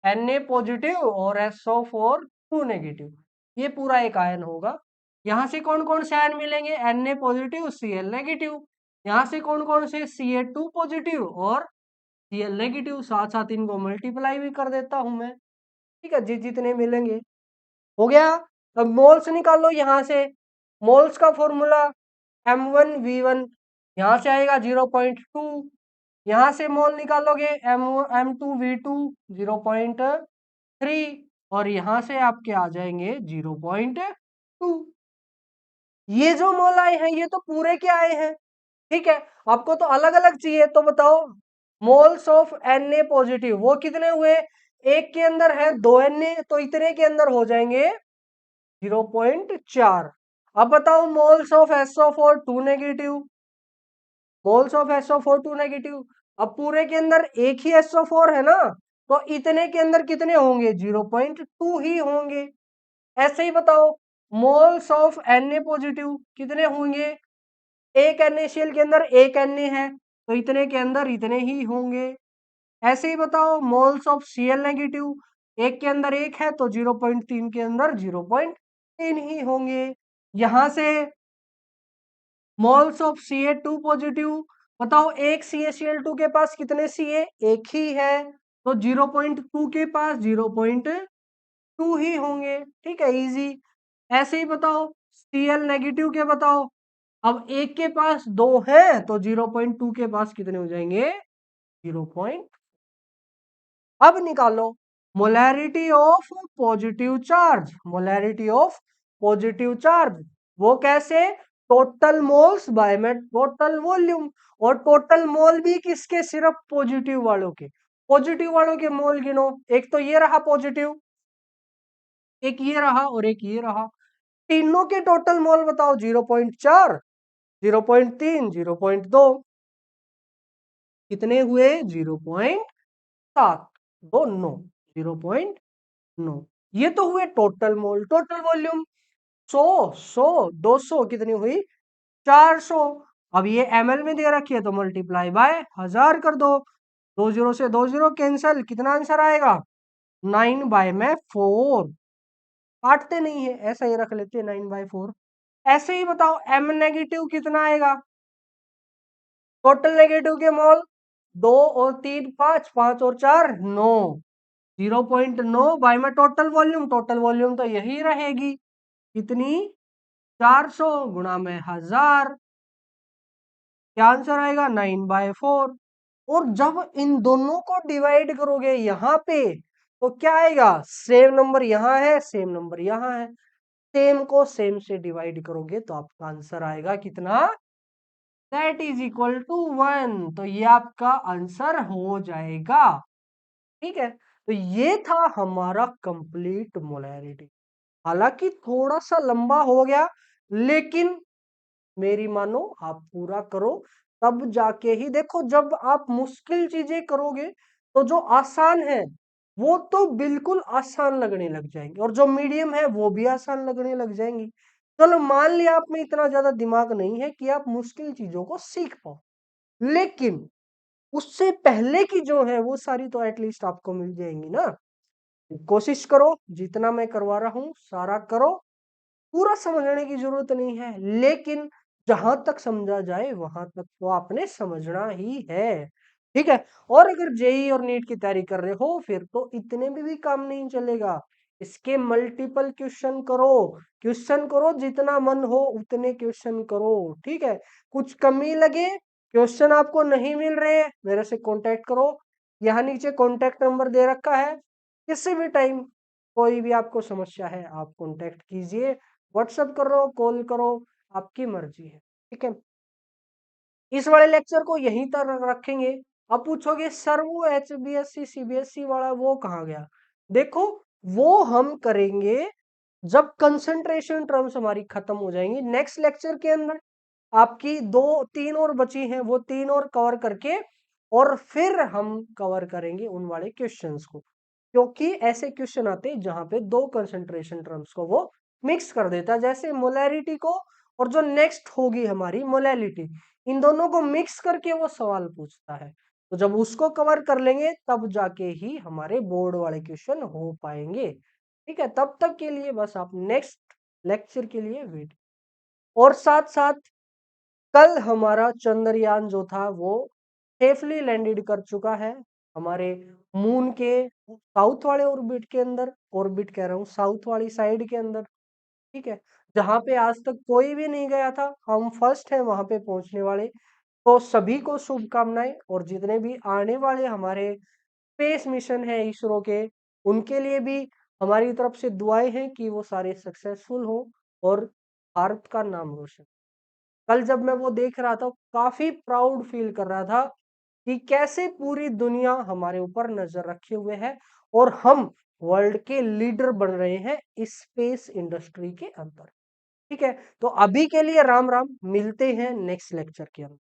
Na पॉजिटिव और SO4 2 नेगेटिव, ये पूरा एक आयन होगा। यहाँ से कौन कौन से आयन मिलेंगे? Na positive Cl negative. यहाँ से कौन कौन से? Ca2 पॉजिटिव और Cl नेगेटिव। साथ साथ इनको मल्टीप्लाई भी कर देता हूं मैं, ठीक है, जितने मिलेंगे। हो गया। अब मोल्स निकालो यहाँ से। मोल्स का फॉर्मूला M1V1, यहाँ से आएगा 0.2। यहाँ से मोल निकालोगे M2V2 0.3, और यहाँ से आपके आ जाएंगे 0.2। ये जो मोल आए हैं ये तो पूरे के आए हैं, ठीक है। आपको तो अलग अलग चाहिए, तो बताओ मोल्स ऑफ Na पॉजिटिव वो कितने हुए? एक के अंदर है 2 Na, तो इतने के अंदर हो जाएंगे 0.4। अब बताओ moles of SO4 2 negative, moles of SO4 2 negative. अब पूरे के अंदर एक ही SO4 है ना, तो इतने के अंदर कितने होंगे? 0.2 ही होंगे। ऐसे ही बताओ मोल्स ऑफ Na पॉजिटिव कितने होंगे? एक NaCl के अंदर एक Na है, तो इतने के अंदर इतने ही होंगे। ऐसे ही बताओ मोल्स ऑफ Cl नेगेटिव, एक के अंदर एक है, तो 0.3 के अंदर 0.3 ही होंगे। यहां से मोल्स ऑफ Ca2 पॉजिटिव, बताओ एक CaCl2 के पास कितने Ca? एक ही है, तो 0.2 के पास 0.2 ही होंगे, ठीक है, इजी। ऐसे ही बताओ Cl नेगेटिव के बताओ। अब एक के पास दो है, तो 0.2 के पास कितने हो जाएंगे? 0. अब निकालो molarity of positive charge, molarity of positive charge वो कैसे? टोटल मोल्स बाय में टोटल वॉल्यूम, और टोटल मोल भी किसके? सिर्फ पॉजिटिव वालों के। पॉजिटिव वालों के मोल गिनो, एक तो ये रहा पॉजिटिव, एक ये रहा और एक ये रहा, तीनों के टोटल मोल बताओ। 0.4, 0.3, 0.2, कितने हुए? 0.7, 9, 0.9। ये तो हुए टोटल मोल। टोटल वॉल्यूम 100, 200 कितनी हुई? 400। अब ये ml में दे रखी है, तो मल्टीप्लाई बाय 1000 कर दो। 20 से 20 कैंसल, कितना आंसर आएगा? 9/4। काटते नहीं है, ऐसा ही रख लेते हैं 9/4। ऐसे ही बताओ M नेगेटिव कितना आएगा? टोटल नेगेटिव के मोल 2 और 3 5, 5 और 4 9, 0.9 बाय में टोटल वॉल्यूम, टोटल वॉल्यूम तो यही रहेगी, कितनी? 400 गुणा में 1000, क्या आंसर आएगा? 9/4। और जब इन दोनों को डिवाइड करोगे यहाँ पे, तो क्या आएगा? सेम नंबर यहाँ है, सेम नंबर यहाँ है, सेम को सेम से डिवाइड करोगे तो आपका आंसर आएगा कितना? That is equal to 1। तो ये आपका आंसर हो जाएगा, ठीक है। तो ये था हमारा कंप्लीट मोलैरिटी। हालांकि थोड़ा सा लंबा हो गया, लेकिन मेरी मानो, आप पूरा करो, तब जाके ही देखो। जब आप मुश्किल चीजें करोगे तो जो आसान है वो तो बिल्कुल आसान लगने लग जाएंगी, और जो मीडियम है वो भी आसान लगने लग जाएंगी। चलो मान लिया आप में इतना ज्यादा दिमाग नहीं है कि आप मुश्किल चीजों को सीख पाओ, लेकिन उससे पहले की जो है वो सारी तो एटलीस्ट आपको मिल जाएंगी ना। कोशिश करो, जितना मैं करवा रहा हूं सारा करो, पूरा समझने की जरूरत नहीं है, लेकिन जहां तक समझा जाए वहां तक तो आपने समझना ही है। ठीक है। और अगर जेई और नीट की तैयारी कर रहे हो फिर तो इतने में भी काम नहीं चलेगा, इसके मल्टीपल क्वेश्चन करो। क्वेश्चन करो, जितना मन हो उतने क्वेश्चन करो। ठीक है। कुछ कमी लगे, क्वेश्चन आपको नहीं मिल रहे, मेरे से कांटेक्ट करो। यहाँ नीचे कांटेक्ट नंबर दे रखा है, किसी भी टाइम कोई भी आपको समस्या है आप कांटेक्ट कीजिए, व्हाट्सएप करो, कॉल करो, आपकी मर्जी है। ठीक है। इस वाले लेक्चर को यहीं तक रखेंगे। अब पूछोगे सर वो एचबीएससी सीबीएसई वाला वो कहाँ गया? देखो, वो हम करेंगे जब कंसंट्रेशन टर्म्स हमारी खत्म हो जाएंगी नेक्स्ट लेक्चर के अंदर। आपकी दो तीन और बची हैं, वो तीन और कवर करके और फिर हम कवर करेंगे उन वाले क्वेश्चंस को, क्योंकि ऐसे क्वेश्चन आते हैं जहां पे दो कंसंट्रेशन टर्म्स को वो मिक्स कर देता है, जैसे मोलैरिटी को और जो नेक्स्ट होगी हमारी मोलैलिटी, इन दोनों को मिक्स करके वो सवाल पूछता है। तो जब उसको कवर कर लेंगे तब जाके ही हमारे बोर्ड वाले क्वेश्चन हो पाएंगे। ठीक है। तब तक के लिए बस आप नेक्स्ट लेक्चर के लिए वेट। और साथ साथ कल हमारा चंद्रयान जो था वो सेफली लैंडेड कर चुका है हमारे मून के साउथ वाले ऑर्बिट के अंदर, ऑर्बिट कह रहा हूँ साउथ वाली साइड के अंदर। ठीक है। जहां पे आज तक कोई भी नहीं गया था, हम फर्स्ट हैं वहां पे पहुंचने वाले। तो सभी को शुभकामनाएं, और जितने भी आने वाले हमारे स्पेस मिशन है इसरो के, उनके लिए भी हमारी तरफ से दुआएं हैं कि वो सारे सक्सेसफुल हो और भारत का नाम रोशन। कल जब मैं वो देख रहा था काफी प्राउड फील कर रहा था कि कैसे पूरी दुनिया हमारे ऊपर नजर रखे हुए है और हम वर्ल्ड के लीडर बन रहे हैं इस स्पेस इंडस्ट्री के अंदर। ठीक है। तो अभी के लिए राम राम, मिलते हैं नेक्स्ट लेक्चर के अंदर।